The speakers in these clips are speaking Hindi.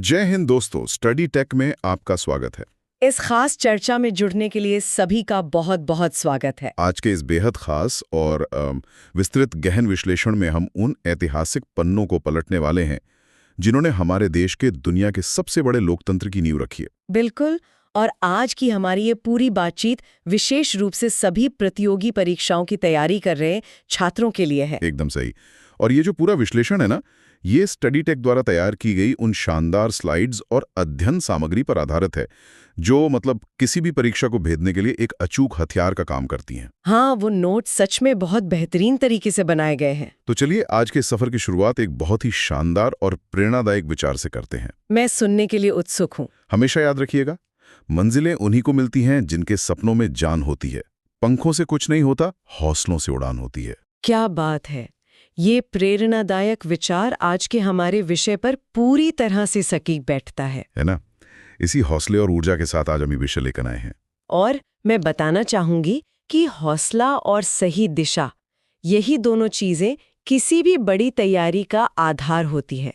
जय हिंद दोस्तों, स्टडी टेक में आपका स्वागत है। इस खास चर्चा में जुड़ने के लिए सभी का बहुत बहुत स्वागत है। आज के इस बेहद खास और विस्तृत गहन विश्लेषण में हम उन ऐतिहासिक पन्नों को पलटने वाले हैं जिन्होंने हमारे देश के दुनिया के सबसे बड़े लोकतंत्र की नींव रखी है। बिल्कुल। और आज की हमारी ये पूरी बातचीत विशेष रूप से सभी प्रतियोगी परीक्षाओं की तैयारी कर रहे छात्रों के लिए है। एकदम सही। और ये जो पूरा विश्लेषण है ना, ये स्टडी टेक द्वारा तैयार की गई उन शानदार स्लाइड्स और अध्ययन सामग्री पर आधारित है जो किसी भी परीक्षा को भेदने के लिए एक अचूक हथियार का काम करती हैं। हाँ, वो नोट सच में बहुत बेहतरीन तरीके से बनाए गए हैं। तो चलिए आज के सफर की शुरुआत एक बहुत ही शानदार और प्रेरणादायक विचार से करते हैं। मैं सुनने के लिए उत्सुक हूँ। हमेशा याद रखिएगा, मंजिलें उन्हीं को मिलती हैं जिनके सपनों में जान होती है। पंखों से कुछ नहीं होता, हौसलों से उड़ान होती है। क्या बात है! ये प्रेरणादायक विचार आज के हमारे विषय पर पूरी तरह से सटीक बैठता है ना? इसी हौसले और ऊर्जा के साथ आज हम ये विषय लेकर आए हैं। और मैं बताना चाहूंगी कि हौसला और सही दिशा, यही दोनों चीजें किसी भी बड़ी तैयारी का आधार होती है।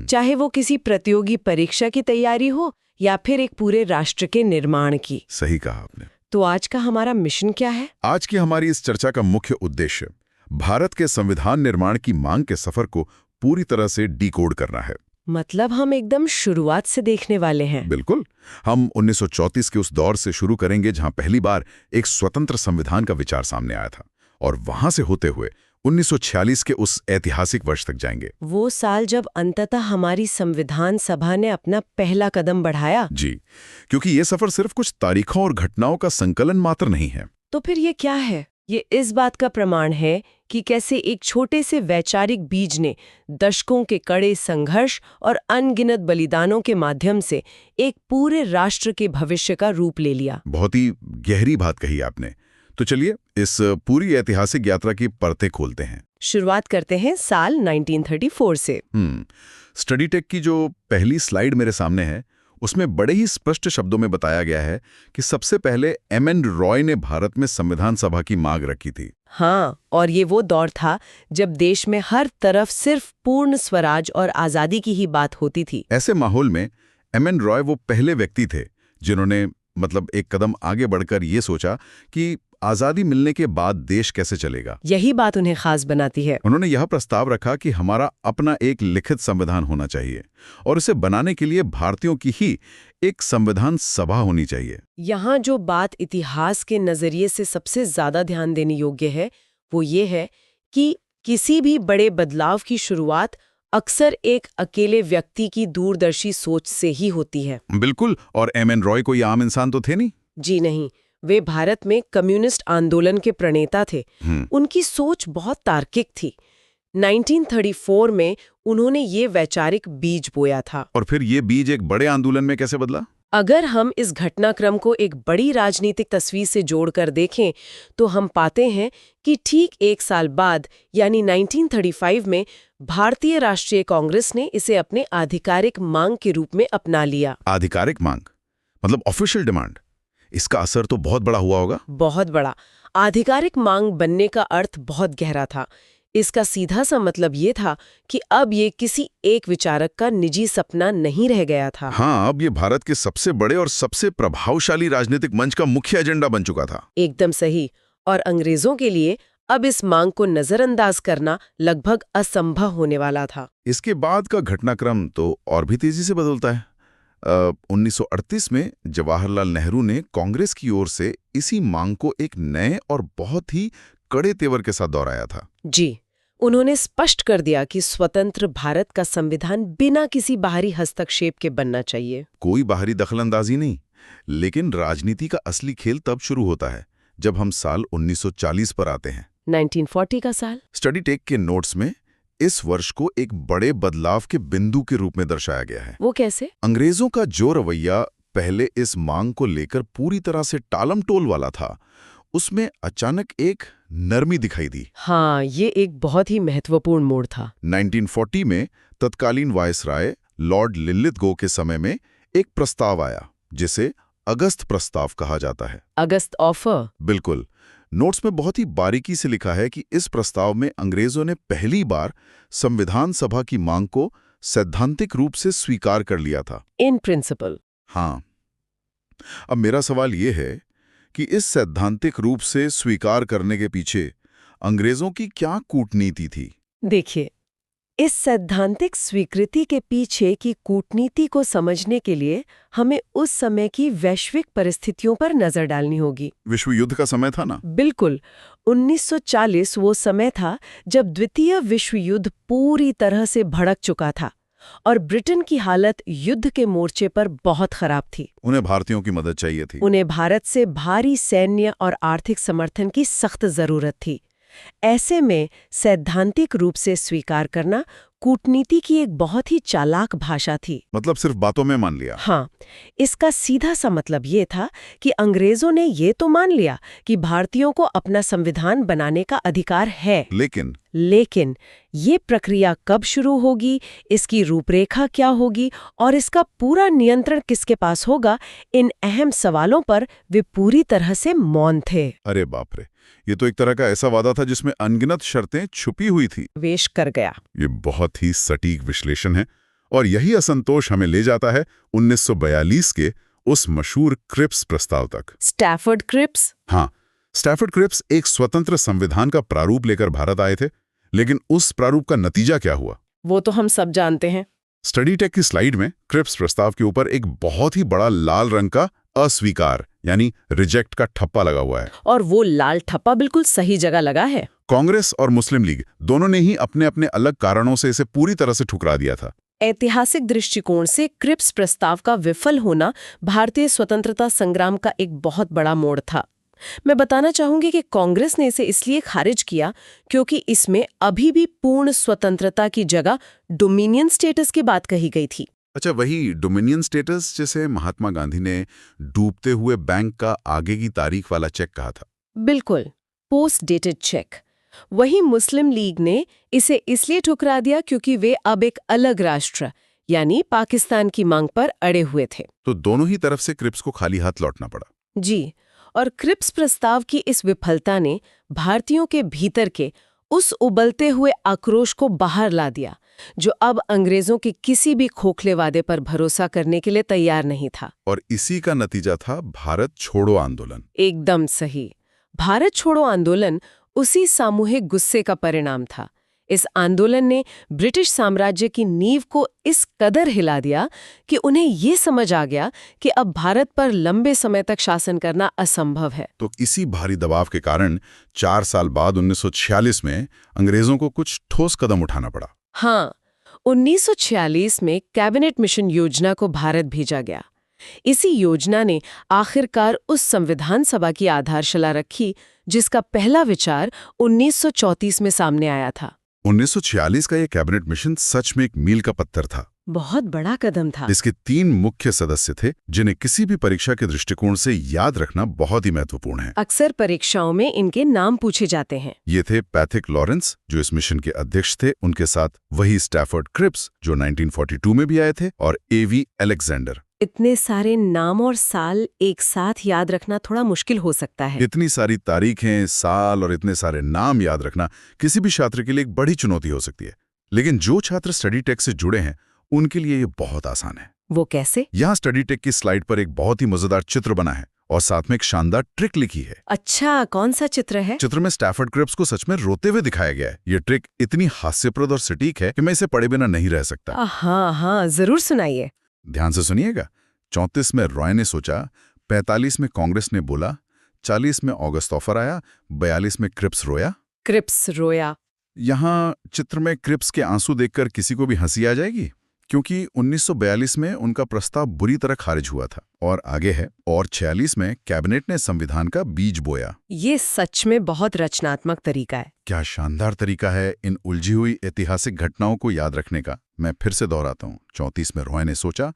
चाहे वो किसी प्रतियोगी परीक्षा की तैयारी हो या फिर एक पूरे राष्ट्र के निर्माण की। सही कहा आपने। तो आज का हमारा मिशन क्या है? आज की हमारी इस चर्चा का मुख्य उद्देश्य भारत के संविधान निर्माण की मांग के सफर को पूरी तरह से डिकोड करना है। मतलब हम एकदम शुरुआत से देखने वाले हैं। बिल्कुल। हम 1934 के उस दौर से शुरू करेंगे जहां पहली बार एक स्वतंत्र संविधान का विचार सामने आया था, और वहां से होते हुए 1946 के उस ऐतिहासिक वर्ष तक जाएंगे। वो साल जब अंततः हमारी संविधान सभा ने अपना पहला कदम बढ़ाया। जी, क्योंकि ये सफर सिर्फ कुछ तारीखों और घटनाओं का संकलन मात्र नहीं है। तो फिर ये क्या है? ये इस बात का प्रमाण है कि कैसे एक छोटे से वैचारिक बीज ने दशकों के कड़े संघर्ष और अनगिनत बलिदानों के माध्यम से एक पूरे राष्ट्र के भविष्य का रूप ले लिया। बहुत ही गहरी बात कही आपने। तो चलिए इस पूरी ऐतिहासिक यात्रा की परतें खोलते हैं। शुरुआत करते हैं साल 1934 से। स्टडी टेक की जो पहली स्लाइड मेरे सामने है, उसमें बड़े ही स्पष्ट शब्दों में बताया गया है कि सबसे पहले एम.एन. रॉय ने भारत में संविधान सभा की मांग रखी थी। हाँ, और ये वो दौर था जब देश में हर तरफ सिर्फ पूर्ण स्वराज और आजादी की ही बात होती थी। ऐसे माहौल में एम.एन. रॉय वो पहले व्यक्ति थे जिन्होंने एक कदम आगे बढ़कर ये सोचा कि आजादी मिलने के बाद देश कैसे चलेगा। यही बात उन्हें खास बनाती है। उन्होंने यह प्रस्ताव रखा कि हमारा अपना एक लिखित संविधान होना चाहिए और इसे बनाने के लिए भारतीयों की ही एक संविधान सभा होनी चाहिए। यहाँ जो बात इतिहास के नजरिए से सबसे ज्यादा ध्यान देने योग्य है वो ये है कि किसी भी बड़े बदलाव की शुरुआत अक्सर एक अकेले व्यक्ति की दूरदर्शी सोच से ही होती है। बिल्कुल। और एम.एन. रॉय कोई आम इंसान तो थे नहीं। जी नहीं, वे भारत में कम्युनिस्ट आंदोलन के प्रणेता थे। उनकी सोच बहुत तार्किक थी। 1934 में उन्होंने ये वैचारिक बीज बोया था। और फिर ये बीज एक बड़े आंदोलन में कैसे बदला? अगर हम इस घटनाक्रम को एक बड़ी राजनीतिक तस्वीर से जोड़कर देखें तो हम पाते हैं कि ठीक एक साल बाद यानी 1935 में भारतीय राष्ट्रीय कांग्रेस ने इसे अपने आधिकारिक मांग के रूप में अपना लिया। आधिकारिक मांग मतलब ऑफिशियल डिमांड। इसका असर तो बहुत बड़ा हुआ होगा। बहुत बड़ा। आधिकारिक मांग बनने का अर्थ बहुत गहरा था। इसका सीधा सा मतलब ये था कि अब ये किसी एक विचारक का निजी सपना नहीं रह गया था। हाँ, अब ये भारत के सबसे बड़े और सबसे प्रभावशाली राजनीतिक मंच का मुख्य एजेंडा बन चुका था। एकदम सही। और अंग्रेजों के लिए अब इस मांग को नजरअंदाज करना लगभग असंभव होने वाला था। इसके बाद का घटनाक्रम तो और भी तेजी से बदलता है। 1938 में जवाहरलाल नेहरू ने कांग्रेस की ओर से इसी मांग को एक नए और बहुत ही कड़े तेवर के साथ दोहराया था। जी, उन्होंने स्पष्ट कर दिया कि स्वतंत्र भारत का संविधान बिना किसी बाहरी हस्तक्षेप के बनना चाहिए। कोई बाहरी दखलंदाजी नहीं। लेकिन राजनीति का असली खेल तब शुरू होता है जब हम साल 1940 पर आते हैं। 1940 का साल। स्टडी टेक के नोट्स में इस वर्ष को एक बड़े बदलाव के बिंदु के रूप में दर्शाया गया है। वो कैसे? अंग्रेजों का जो रवैया पहले इस मांग को लेकर पूरी तरह से टालमटोल वाला था, उसमें अचानक एक नरमी दिखाई दी। हाँ, ये एक बहुत ही महत्वपूर्ण मोड़ था। 1940 में तत्कालीन वायसराय लॉर्ड लिलिथगो के समय में एक प्रस्ताव आया जिसे अगस्त प्रस्ताव कहा जाता है। अगस्त ऑफर। बिल्कुल। नोट्स में बहुत ही बारीकी से लिखा है कि इस प्रस्ताव में अंग्रेजों ने पहली बार संविधान सभा की मांग को सैद्धांतिक रूप से स्वीकार कर लिया था। In principle. हाँ। अब मेरा सवाल ये है कि इस सैद्धांतिक रूप से स्वीकार करने के पीछे अंग्रेजों की क्या कूटनीति थी? देखिए, इस सैद्धांतिक स्वीकृति के पीछे की कूटनीति को समझने के लिए हमें उस समय की वैश्विक परिस्थितियों पर नजर डालनी होगी। विश्व युद्ध का समय था ना? बिल्कुल। 1940 वो समय था जब द्वितीय विश्व युद्ध पूरी तरह से भड़क चुका था और ब्रिटेन की हालत युद्ध के मोर्चे पर बहुत खराब थी। उन्हें भारतीयों की मदद चाहिए थी। उन्हें भारत से भारी सैन्य और आर्थिक समर्थन की सख्त जरूरत थी। ऐसे में सैद्धांतिक रूप से स्वीकार करना कूटनीति की एक बहुत ही चालाक भाषा थी। मतलब सिर्फ बातों में मान लिया? हाँ, इसका सीधा सा मतलब ये था कि अंग्रेजों ने ये तो मान लिया कि भारतीयों को अपना संविधान बनाने का अधिकार है, लेकिन ये प्रक्रिया कब शुरू होगी, इसकी रूपरेखा क्या होगी और इसका पूरा नियंत्रण किसके पास होगा, इन अहम सवालों पर वे पूरी तरह से मौन थे। अरे बाप रे, ये तो एक तरह का ऐसा वादा था जिसमें अनगिनत शर्तें छुपी हुई थी। वेश कर गया। ये बहुत ही सटीक विश्लेषण है और यही असंतोष हमें ले जाता है 1942 के उस मशहूर क्रिप्स प्रस्ताव तक। Stafford Cripps? हाँ, स्टैफर्ड क्रिप्स एक स्वतंत्र संविधान का प्रारूप लेकर भारत आए थे, लेकिन उस प्रारूप का नतीजा क्या हुआ वो तो हम सब जानते हैं। स्टडी टेक की स्लाइड में क्रिप्स प्रस्ताव के ऊपर एक बहुत ही बड़ा लाल रंग का अस्वीकार यानी रिजेक्ट का ठप्पा लगा हुआ है। और वो लाल ठप्पा बिल्कुल सही जगह लगा है। कांग्रेस और मुस्लिम लीग दोनों ने ही अपने अपने अलग कारणों से इसे पूरी तरह से ठुकरा दिया था। ऐतिहासिक दृष्टिकोण से क्रिप्स प्रस्ताव का विफल होना भारतीय स्वतंत्रता संग्राम का एक बहुत बड़ा मोड़ था। मैं बताना चाहूंगी कि कांग्रेस ने इसे इसलिए खारिज किया क्योंकि इसमें अभी भी पूर्ण स्वतंत्रता की जगह डोमिनियन स्टेटस की बात कही गई थी। अच्छा, वही डोमिनियन स्टेटस जिसे महात्मा गांधी ने डूबते हुए बैंक का आगे की तारीख वाला चेक कहा था। बिल्कुल, पोस्ट डेटेड चेक। वही मुस्लिम लीग ने इसे इसलिए ठुकरा दिया क्योंकि वे अब एक अलग राष्ट्र यानी पाकिस्तान की मांग पर अड़े हुए थे। तो दोनों ही तरफ से क्रिप्स को खाली हाथ लौटना पड़ा। जी, और क्रिप्स प्रस्ताव की इस विफलता ने भारतीयों के भीतर के उस उबलते हुए आक्रोश को बाहर ला दिया जो अब अंग्रेजों के किसी भी खोखले वादे पर भरोसा करने के लिए तैयार नहीं था। और इसी का नतीजा था भारत छोड़ो आंदोलन। एकदम सही। भारत छोड़ो आंदोलन उसी सामूहिक गुस्से का परिणाम था। इस आंदोलन ने ब्रिटिश साम्राज्य की नींव को इस कदर हिला दिया कि उन्हें ये समझ आ गया कि अब भारत पर लंबे समय तक शासन करना असंभव है। तो इसी भारी दबाव के कारण 4 साल बाद 1946 में अंग्रेजों को कुछ ठोस कदम उठाना पड़ा। हाँ, 1946 में कैबिनेट मिशन योजना को भारत भेजा गया। इसी योजना ने आखिरकार उस संविधान सभा की आधारशिला रखी जिसका पहला विचार 1934 में सामने आया था। 1946 का यह कैबिनेट मिशन सच में एक मील का पत्थर था। बहुत बड़ा कदम था। इसके 3 मुख्य सदस्य थे जिन्हें किसी भी परीक्षा के दृष्टिकोण से याद रखना बहुत ही महत्वपूर्ण है। अक्सर परीक्षाओं में इनके नाम पूछे जाते हैं। ये थे पैथिक लॉरेंस जो इस मिशन के अध्यक्ष थे, उनके साथ वही स्टैफर्ड क्रिप्स जो 1942 में भी आए थे, और एवी अलेक्जेंडर। इतने सारे नाम और साल एक साथ याद रखना थोड़ा मुश्किल हो सकता है। इतनी सारी तारीखें, साल और इतने सारे नाम याद रखना किसी भी छात्र के लिए एक बड़ी चुनौती हो सकती है, लेकिन जो छात्र स्टडी टेक से जुड़े हैं उनके लिए ये बहुत आसान है। वो कैसे? यहाँ स्टडी टेक की स्लाइड पर एक बहुत ही मजेदार चित्र बना है और साथ में एक शानदार ट्रिक लिखी है। अच्छा, कौन सा चित्र है? चित्र में स्टैफर्ड क्रिप्स को सच में रोते हुए दिखाया गया है। ये ट्रिक इतनी हास्यप्रद और सटीक है कि मैं इसे पढ़े बिना नहीं रह सकता। हाँ, जरूर सुनाइए। ध्यान से सुनिएगा। 34 में रॉय ने सोचा, 45 में कांग्रेस ने बोला, 40 में ऑगस्ट ऑफर आया, 42 में क्रिप्स रोया। क्रिप्स रोया। यहाँ चित्र में क्रिप्स के आंसू देखकर किसी को भी हंसी आ जाएगी, क्योंकि 1942 में उनका प्रस्ताव बुरी तरह खारिज हुआ था। और आगे है, और 46 में कैबिनेट ने संविधान का बीज बोया। ये सच में बहुत रचनात्मक तरीका है। क्या शानदार तरीका है इन उलझी हुई ऐतिहासिक घटनाओं को याद रखने का। मैं फिर से दोहराता हूँ। 34 में रॉय ने सोचा,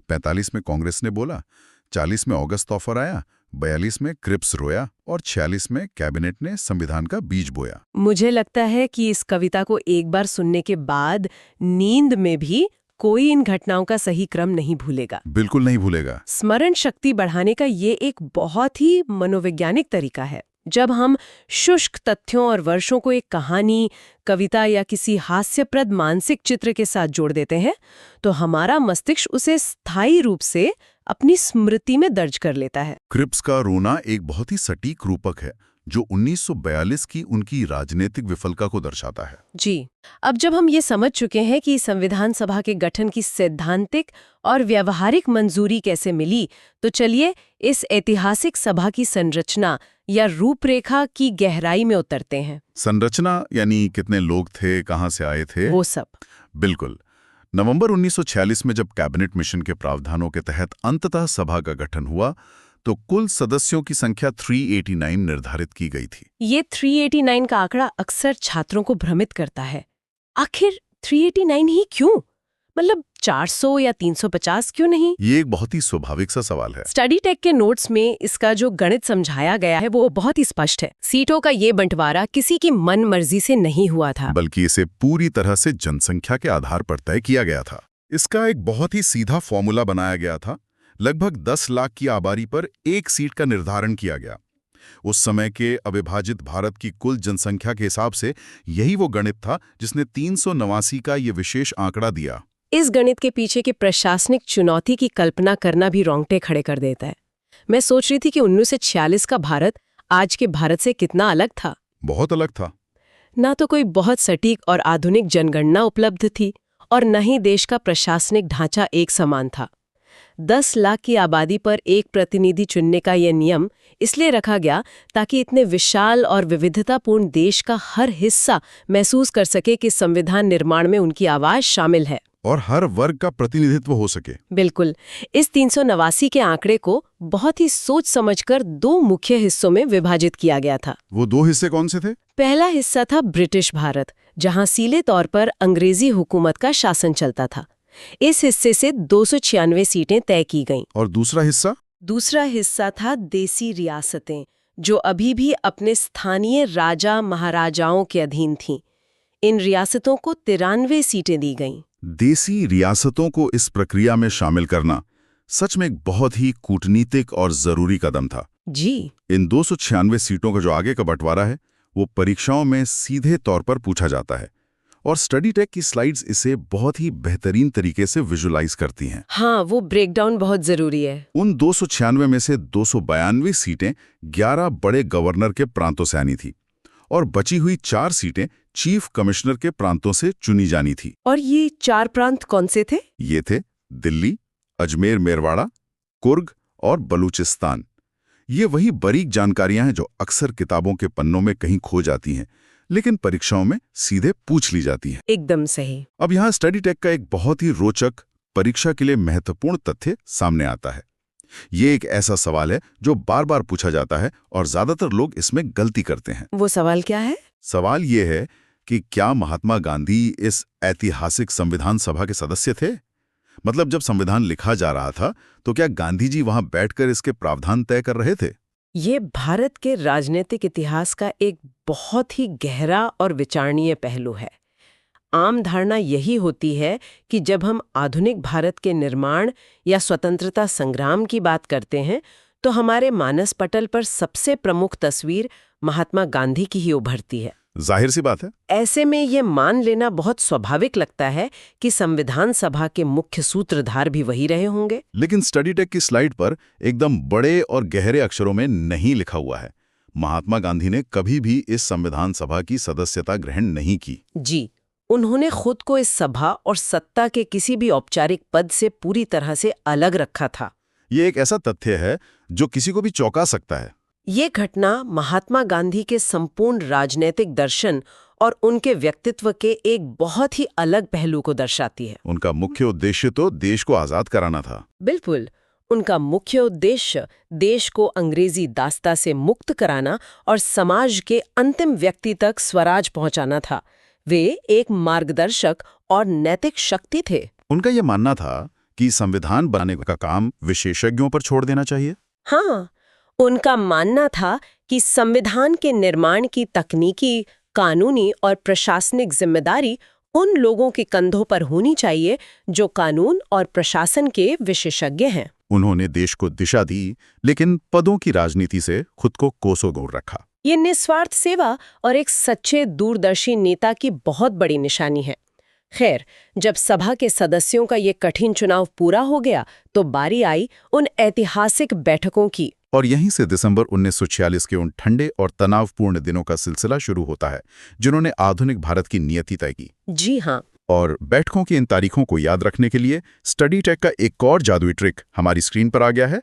45 में कांग्रेस ने बोला, 40 में अगस्त ऑफर आया, 42 में क्रिप्स रोया और 46 में कैबिनेट ने संविधान का बीज बोया। मुझे लगता है कि इस कविता को एक बार सुनने के बाद नींद में भी कोई इन घटनाओं का सही क्रम नहीं भूलेगा। बिल्कुल नहीं भूलेगा। स्मरण शक्ति बढ़ाने का ये एक बहुत ही मनोवैज्ञानिक तरीका है। जब हम शुष्क तथ्यों और वर्षों को एक कहानी, कविता या किसी हास्यप्रद मानसिक चित्र के साथ जोड़ देते हैं, तो हमारा मस्तिष्क उसे स्थायी रूप से अपनी स्मृति में दर्ज कर लेता है। क्रिप्स का रोना एक बहुत ही सटीक रूपक है जो 1942 की उनकी राजनीतिक विफलता को दर्शाता है। जी, अब जब हम ये समझ चुके हैं कि संविधान सभा के गठन की सैद्धांतिक और व्यावहारिक मंजूरी कैसे मिली, तो चलिए इस ऐतिहासिक सभा की संरचना या रूपरेखा की गहराई में उतरते हैं। संरचना यानी कितने लोग थे, कहां से आए थे, वो सब। बिल्कुल। नवंबर 1946 में जब कैबिनेट मिशन के प्रावधानों के तहत अंततः सभा का गठन हुआ, तो कुल सदस्यों की संख्या 389 निर्धारित की गई थी। ये 389 का आंकड़ा अक्सर छात्रों को भ्रमित करता है। आखिर 389 ही क्यों? मतलब 400 या 350 क्यों नहीं? ये एक बहुत ही स्वाभाविक सा सवाल है। स्टडी टेक के नोट्स में इसका जो गणित समझाया गया है वो बहुत ही स्पष्ट है। सीटों का ये बंटवारा किसी की मन मर्जी से नहीं हुआ था, बल्कि इसे पूरी तरह से जनसंख्या के आधार पर तय किया गया था। इसका एक बहुत ही सीधा फॉर्मूला बनाया गया था। लगभग 10 लाख की आबादी पर एक सीट का निर्धारण किया गया। उस समय के अविभाजित भारत की कुल जनसंख्या के हिसाब से यही वो गणित था जिसने 389 का ये विशेष आंकड़ा दिया। इस गणित के पीछे की प्रशासनिक चुनौती की कल्पना करना भी रोंगटे खड़े कर देता है। मैं सोच रही थी कि 1946 का भारत आज के भारत से कितना अलग था। बहुत अलग था। ना तो कोई बहुत सटीक और आधुनिक जनगणना उपलब्ध थी और न ही देश का प्रशासनिक ढांचा एक समान था। 10 लाख की आबादी पर एक प्रतिनिधि चुनने का यह नियम इसलिए रखा गया ताकि इतने विशाल और विविधतापूर्ण देश का हर हिस्सा महसूस कर सके कि संविधान निर्माण में उनकी आवाज शामिल है और हर वर्ग का प्रतिनिधित्व हो सके। बिल्कुल। इस 389 के आंकड़े को बहुत ही सोच समझकर 2 मुख्य हिस्सों में विभाजित किया गया था। वो 2 हिस्से कौन से थे? पहला हिस्सा था ब्रिटिश भारत, जहां सीधे तौर पर अंग्रेजी हुकूमत का शासन चलता था। इस हिस्से से 296 सीटें तय की गईं। और दूसरा हिस्सा? दूसरा हिस्सा था देसी रियासतें, जो अभी भी अपने स्थानीय राजा महाराजाओं के अधीन थीं। इन रियासतों को 93 सीटें दी गईं। देसी रियासतों को इस प्रक्रिया में शामिल करना सच में एक बहुत ही कूटनीतिक और जरूरी कदम था। जी। इन 296 सीटों का जो आगे का बंटवारा है वो परीक्षाओं में सीधे तौर पर पूछा जाता है और स्टडी टेक की स्लाइड्स इसे बहुत ही बेहतरीन तरीके से विजुलाइज करती हैं। हाँ, वो ब्रेकडाउन बहुत जरूरी है। उन 296 में से 292 सीटें 11 बड़े गवर्नर के प्रांतों से आनी थी और बची हुई 4 सीटें चीफ कमिश्नर के प्रांतों से चुनी जानी थी। और ये 4 प्रांत कौन से थे? ये थे दिल्ली, अजमेर मेरवाड़ा, कुर्ग और बलूचिस्तान। ये वही बारीक जानकारियां हैं जो अक्सर किताबों के पन्नों में कहीं खो जाती हैं, लेकिन परीक्षाओं में सीधे पूछ ली जाती हैं। एकदम सही। अब यहाँ स्टडी टेक का एक बहुत ही रोचक, परीक्षा के लिए महत्वपूर्ण तथ्य सामने आता है। ये एक ऐसा सवाल है जो बार बार पूछा जाता है और ज्यादातर लोग इसमें गलती करते हैं। वो सवाल क्या है? सवाल ये है कि क्या महात्मा गांधी इस ऐतिहासिक संविधान सभा के सदस्य थे? मतलब जब संविधान लिखा जा रहा था तो क्या गांधी जी वहां बैठकर इसके प्रावधान तय कर रहे थे? ये भारत के राजनीतिक इतिहास का एक बहुत ही गहरा और विचारणीय पहलू है। आम धारणा यही होती है कि जब हम आधुनिक भारत के निर्माण या स्वतंत्रता संग्राम की बात करते हैं तो हमारे मानस पटल पर सबसे प्रमुख तस्वीर महात्मा गांधी की ही उभरती है। जाहिर सी बात है। ऐसे में ये मान लेना बहुत स्वाभाविक लगता है कि संविधान सभा के मुख्य सूत्रधार भी वही रहे होंगे। लेकिन स्टडी टेक की स्लाइड पर एकदम बड़े और गहरे अक्षरों में नहीं लिखा हुआ है। महात्मा गांधी ने कभी भी इस संविधान सभा की सदस्यता ग्रहण नहीं की। जी, उन्होंने खुद को इस सभा और सत्ता के किसी भी औपचारिक पद से पूरी तरह से अलग रखा था। ये एक ऐसा तथ्य है जो किसी को भी चौंका सकता है। ये घटना महात्मा गांधी के संपूर्ण राजनीतिक दर्शन और उनके व्यक्तित्व के एक बहुत ही अलग पहलू को दर्शाती है। उनका मुख्य उद्देश्य तो देश को आजाद कराना था। बिल्कुल, उनका मुख्य उद्देश्य देश को अंग्रेजी दास्ता से मुक्त कराना और समाज के अंतिम व्यक्ति तक स्वराज पहुंचाना था। वे एक मार्गदर्शक और नैतिक शक्ति थे। उनका यह मानना था कि संविधान बनाने का काम विशेषज्ञों पर छोड़ देना चाहिए। हाँ, उनका मानना था कि संविधान के निर्माण की तकनीकी, कानूनी और प्रशासनिक जिम्मेदारी उन लोगों के कंधों पर होनी चाहिए जो कानून और प्रशासन के विशेषज्ञ हैं। उन्होंने देश को दिशा दी, लेकिन पदों की राजनीति से खुद को कोसों दूर रखा। ये निस्वार्थ सेवा और एक सच्चे दूरदर्शी नेता की बहुत बड़ी निशानी है। खैर, जब सभा के सदस्यों का ये कठिन चुनाव पूरा हो गया तो बारी आई उन ऐतिहासिक बैठकों की। और यहीं से दिसंबर 1946 के उन ठंडे और तनावपूर्ण दिनों का सिलसिला शुरू होता है जिन्होंने आधुनिक भारत की नियति तय की। जी हाँ। और बैठकों की इन तारीखों को याद रखने के लिए स्टडी टेक का एक और जादुई ट्रिक हमारी स्क्रीन पर आ गया है।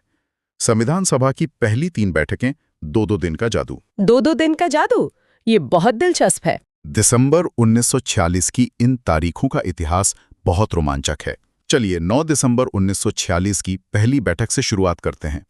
संविधान सभा की पहली 3 बैठकें 2-2 दिन का जादू। 2-2 दिन का जादू, ये बहुत दिलचस्प है। दिसंबर 1946 की इन तारीखों का इतिहास बहुत रोमांचक है। चलिए 9 दिसंबर 1946 की पहली बैठक से शुरुआत करते हैं।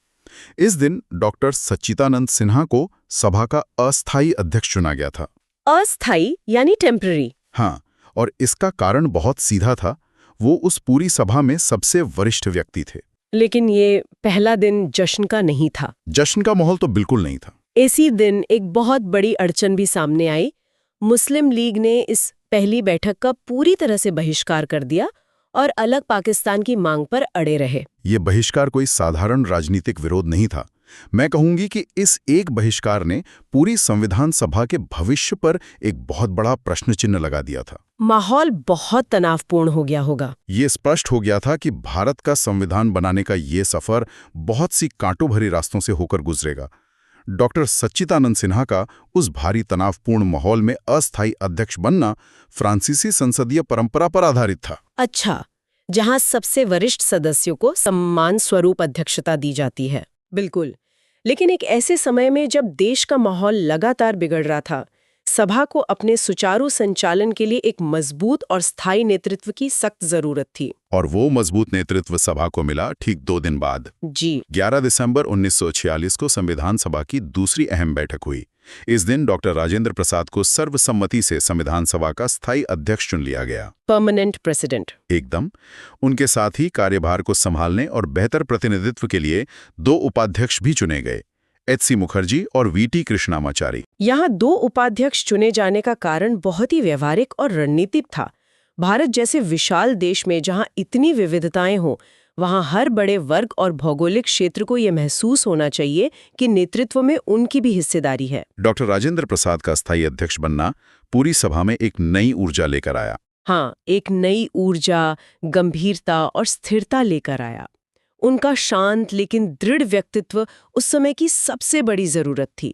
इस दिन डॉक्टर सच्चिदानंद सिन्हा को सभा का अस्थायी अध्यक्ष चुना गया था। अस्थायी यानी टेम्पररी? हाँ, और इसका कारण बहुत सीधा था। वो उस पूरी सभा में सबसे वरिष्ठ व्यक्ति थे। लेकिन ये पहला दिन जश्न का नहीं था। जश्न का माहौल तो बिल्कुल नहीं था। इसी दिन एक बहुत बड़ी अड़चन भी सामने आई। मुस्लिम लीग ने इस पहली बैठक का पूरी तरह से बहिष्कार कर दिया और अलग पाकिस्तान की मांग पर अड़े रहे। ये बहिष्कार कोई साधारण राजनीतिक विरोध नहीं था। मैं कहूंगी कि इस एक बहिष्कार ने पूरी संविधान सभा के भविष्य पर एक बहुत बड़ा प्रश्न चिन्ह लगा दिया था। माहौल बहुत तनावपूर्ण हो गया होगा। ये स्पष्ट हो गया था कि भारत का संविधान बनाने का ये सफर बहुत सी कांटों भरी रास्तों से होकर गुजरेगा। डॉक्टर सच्चिदानंद सिन्हा का उस भारी तनावपूर्ण माहौल में अस्थायी अध्यक्ष बनना फ्रांसीसी संसदीय परंपरा पर आधारित था। अच्छा, जहां सबसे वरिष्ठ सदस्यों को सम्मान स्वरूप अध्यक्षता दी जाती है। बिल्कुल। लेकिन एक ऐसे समय में जब देश का माहौल लगातार बिगड़ रहा था, सभा को अपने सुचारू संचालन के लिए एक मजबूत और स्थायी नेतृत्व की सख्त जरूरत थी। और वो मजबूत नेतृत्व सभा को मिला ठीक 2 दिन बाद। जी। 11 दिसंबर 1946 को संविधान सभा की दूसरी अहम बैठक हुई। इस दिन डॉक्टर राजेंद्र प्रसाद को सर्वसम्मति से संविधान सभा का स्थायी अध्यक्ष चुन लिया गया। Permanent president. एकदम। उनके साथ ही कार्यभार को संभालने और बेहतर प्रतिनिधित्व के लिए 2 उपाध्यक्ष भी चुने गए, एच.सी. मुखर्जी और वी.टी. कृष्णामाचारी। यहाँ 2 उपाध्यक्ष चुने जाने का कारण बहुत ही व्यवहारिक और रणनीतिक था। भारत जैसे विशाल देश में जहाँ इतनी विविधताएं हों, वहाँ हर बड़े वर्ग और भौगोलिक क्षेत्र को ये महसूस होना चाहिए कि नेतृत्व में उनकी भी हिस्सेदारी है। डॉक्टर राजेंद्र प्रसाद का स्थायी अध्यक्ष बनना पूरी सभा में एक नई ऊर्जा लेकर आया। हाँ, एक नई ऊर्जा, गंभीरता और स्थिरता लेकर आया। उनका शांत लेकिन दृढ़ व्यक्तित्व उस समय की सबसे बड़ी जरूरत थी।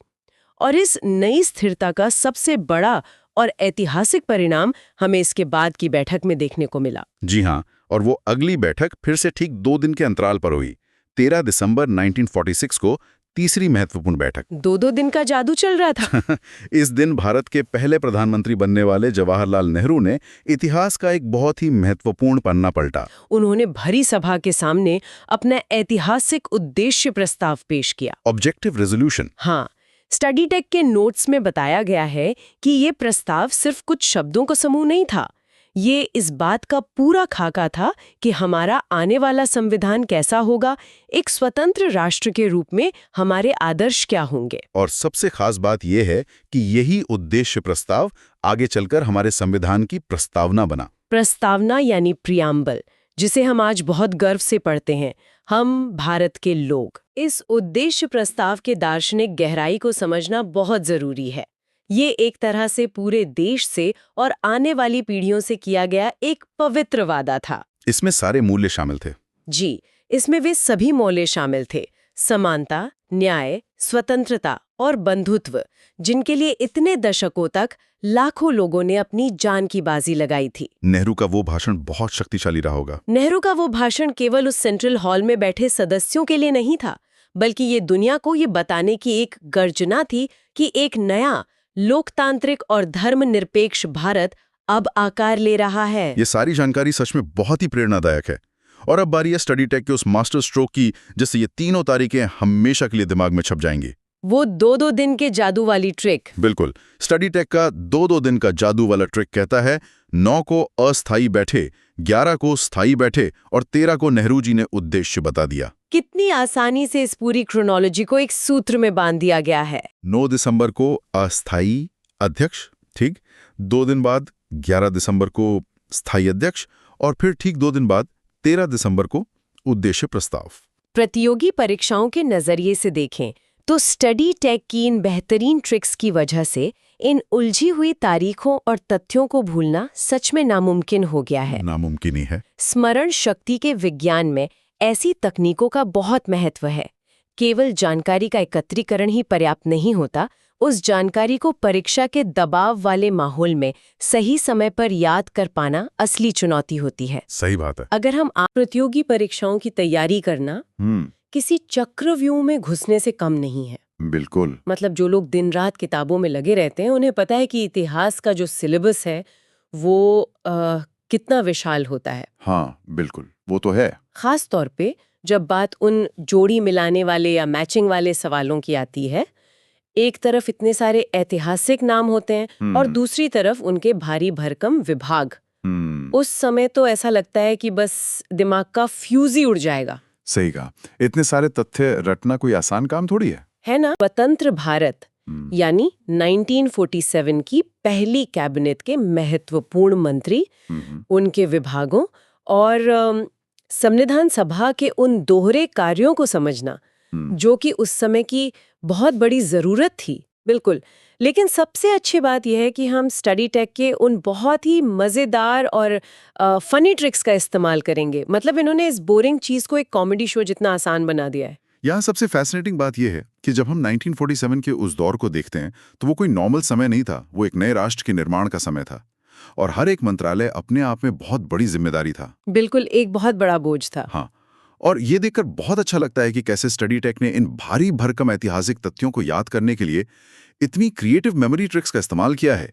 और इस नई स्थिरता का सबसे बड़ा और ऐतिहासिक परिणाम हमें इसके बाद की बैठक में देखने को मिला। जी हाँ, और वो अगली बैठक फिर से ठीक 2 दिन के अंतराल पर हुई। 13 दिसंबर 1946 को तीसरी महत्वपूर्ण बैठक। 2-2 दिन का जादू चल रहा था। इस दिन भारत के पहले प्रधानमंत्री बनने वाले जवाहरलाल नेहरू ने इतिहास का एक बहुत ही महत्वपूर्ण पन्ना पलटा। उन्होंने भरी सभा के सामने अपना ऐतिहासिक उद्देश्य प्रस्ताव पेश किया। Objective resolution. हाँ, स्टडी टेक के नोट्स में बताया गया है कि ये प्रस्ताव सिर्फ कुछ शब्दों का समूह नहीं था। ये इस बात का पूरा खाका था कि हमारा आने वाला संविधान कैसा होगा, एक स्वतंत्र राष्ट्र के रूप में हमारे आदर्श क्या होंगे। और सबसे खास बात यह है कि यही उद्देश्य प्रस्ताव आगे चलकर हमारे संविधान की प्रस्तावना बना। प्रस्तावना यानी प्रियम्बल, जिसे हम आज बहुत गर्व से पढ़ते हैं, हम भारत के लोग। इस उद्देश्य प्रस्ताव के दार्शनिक गहराई को समझना बहुत जरूरी है। ये एक तरह से पूरे देश से और आने वाली पीढ़ियों से किया गया एक पवित्र वादा था। इसमें सारे मूल्य शामिल थे। जी, इसमें वे सभी मूल्य शामिल थे। समानता, न्याय, स्वतंत्रता और बंधुत्व, जिनके लिए इतने दशकों तक लाखों लोगों ने अपनी जान की बाजी लगाई थी। नेहरू का वो भाषण बहुत शक्तिशाली रहा होगा। नेहरू का वो भाषण केवल उस सेंट्रल हॉल में बैठे सदस्यों के लिए नहीं था, बल्कि ये दुनिया को ये बताने की एक गर्जना थी कि एक नया लोकतांत्रिक और धर्मनिरपेक्ष भारत अब आकार ले रहा है। ये सारी जानकारी सच में बहुत ही प्रेरणादायक है। और अब बारी है स्टडी टेक के उस मास्टर स्ट्रोक की, जिससे ये तीनों तारीखें हमेशा के लिए दिमाग में छप जाएंगी। वो 2-2 दिन के जादू वाली ट्रिक। बिल्कुल। स्टडी टेक का 2-2 दिन का जादू वाला ट्रिक कहता है 9 को अस्थायी बैठे, 11 को स्थायी बैठे और 13 को नेहरू जी ने उद्देश्य बता दिया। कितनी आसानी से इस पूरी क्रोनोलॉजी को एक सूत्र में बांध दिया गया है। 9 दिसंबर को अस्थायी अध्यक्ष, ठीक 2 दिन बाद 11 दिसंबर को स्थायी अध्यक्ष और फिर ठीक 2 दिन बाद 13 दिसंबर को उद्देश्य प्रस्ताव। प्रतियोगी परीक्षाओं के नजरिए से देखें तो स्टडी टेक की इन बेहतरीन ट्रिक्स की वजह से इन उलझी हुई तारीखों और तथ्यों को भूलना सच में नामुमकिन हो गया है। नामुमकिन ही है। स्मरण शक्ति के विज्ञान में ऐसी तकनीकों का बहुत महत्व है। केवल जानकारी का एकत्रीकरण ही पर्याप्त नहीं होता, उस जानकारी को परीक्षा के दबाव वाले माहौल में सही समय पर याद कर पाना असली चुनौती होती है। सही बात है। अगर हम प्रतियोगी परीक्षाओं की तैयारी करना किसी चक्रव्यूह में घुसने से कम नहीं है। बिल्कुल। मतलब जो लोग दिन रात किताबों में लगे रहते हैं, उन्हें पता है कि इतिहास का जो सिलेबस है वो कितना विशाल होता है। हाँ बिल्कुल, वो तो है। खास तौर पे जब बात उन जोड़ी मिलाने वाले या मैचिंग वाले सवालों की आती है। एक तरफ इतने सारे ऐतिहासिक नाम होते हैं और दूसरी तरफ उनके भारी भरकम विभाग। उस समय तो ऐसा लगता है कि बस दिमाग का फ्यूज ही उड़ जाएगा। सही कहा। इतने सारे तथ्य रटना कोई आसान काम थोड़ी है ना। स्वतंत्र भारत यानी 1947 की पहली कैबिनेट के महत्वपूर्ण मंत्री, उनके विभागों और संविधान सभा के उन दोहरे कार्यों को समझना जो कि उस समय की बहुत बड़ी जरूरत थी। बिल्कुल। लेकिन सबसे अच्छी बात यह है कि हम स्टडी टेक के उन बहुत ही मज़ेदार और फनी ट्रिक्स का इस्तेमाल करेंगे। मतलब इन्होंने इस बोरिंग चीज़ को एक कॉमेडी शो जितना आसान बना दिया है। यहाँ सबसे फैसिनेटिंग बात यह है कि जब हम 1947 के उस दौर को देखते हैं तो वो कोई नॉर्मल समय नहीं था, वो एक नए राष्ट्र के निर्माण का समय था और हर एक मंत्रालय अपने आप में बहुत बड़ी जिम्मेदारी था। बिल्कुल, एक बहुत बड़ा बोझ था। हाँ, और ये देखकर बहुत अच्छा लगता है कि कैसे स्टडी टेक ने इन भारी भरकम ऐतिहासिक तथ्यों को याद करने के लिए इतनी क्रिएटिव मेमोरी ट्रिक्स का इस्तेमाल किया है।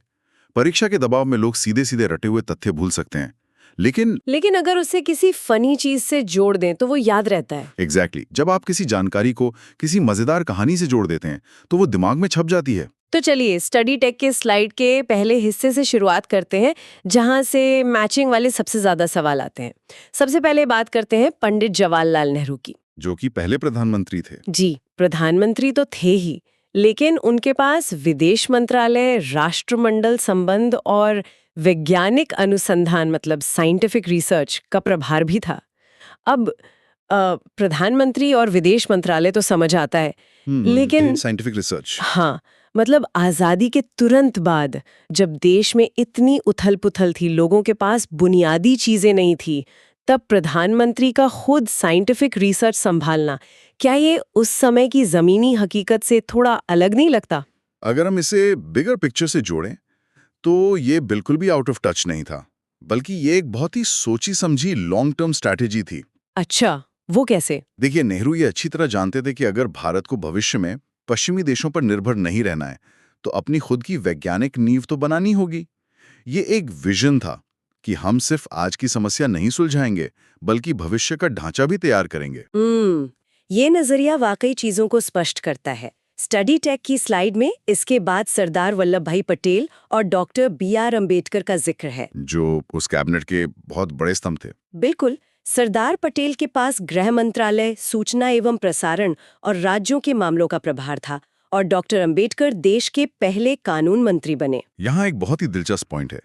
परीक्षा के दबाव में लोग सीधे सीधे रटे हुए तथ्य भूल सकते हैं, लेकिन अगर उसे किसी फनी चीज से जोड़ दें तो वो याद रहता है। एग्जैक्टली। जब आप किसी जानकारी को किसी मजेदार कहानी से जोड़ देते हैं तो वो दिमाग में छप जाती है। तो चलिए स्टडी टेक के स्लाइड के पहले हिस्से से शुरुआत करते हैं, जहां से मैचिंग वाले सबसे ज्यादा सवाल आते हैं। सबसे पहले बात करते हैं पंडित जवाहरलाल नेहरू की, जो कि पहले प्रधानमंत्री थे। जी, प्रधानमंत्री तो थे ही, लेकिन उनके पास विदेश मंत्रालय, राष्ट्रमंडल संबंध और वैज्ञानिक अनुसंधान मतलब साइंटिफिक रिसर्च का प्रभार भी था। अब प्रधानमंत्री और विदेश मंत्रालय तो समझ आता है, लेकिन साइंटिफिक रिसर्च, हाँ, मतलब आजादी के तुरंत बाद जब देश में इतनी उथल-पुथल थी, लोगों के पास बुनियादी चीजें नहीं थी, तब प्रधानमंत्री का खुद साइंटिफिक रिसर्च संभालना, क्या ये उस समय की जमीनी हकीकत से थोड़ा अलग नहीं लगता? अगर हम इसे बिगर पिक्चर से जोड़ें तो ये बिल्कुल भी आउट ऑफ टच नहीं था, बल्कि ये एक बहुत ही सोची समझी लॉन्ग टर्म स्ट्रैटेजी थी। अच्छा, वो कैसे? देखिए, नेहरू ये अच्छी तरह जानते थे कि अगर भारत को भविष्य में पश्चिमी देशों पर निर्भर नहीं रहना है तो अपनी खुद की वैज्ञानिक नींव तो बनानी होगी। ये एक विजन था कि हम सिर्फ आज की समस्या नहीं सुलझाएंगे बल्कि भविष्य का ढांचा भी तैयार करेंगे। ये नजरिया वाकई चीजों को स्पष्ट करता है। स्टडी टेक की स्लाइड में इसके बाद सरदार वल्लभ भाई पटेल और डॉक्टर BR अम्बेडकर का जिक्र है, जो उस कैबिनेट के बहुत बड़े स्तंभ थे। बिल्कुल। सरदार पटेल के पास गृह मंत्रालय, सूचना एवं प्रसारण और राज्यों के मामलों का प्रभार था और डॉक्टर अम्बेडकर देश के पहले कानून मंत्री बने। यहाँ एक बहुत ही दिलचस्प पॉइंट है।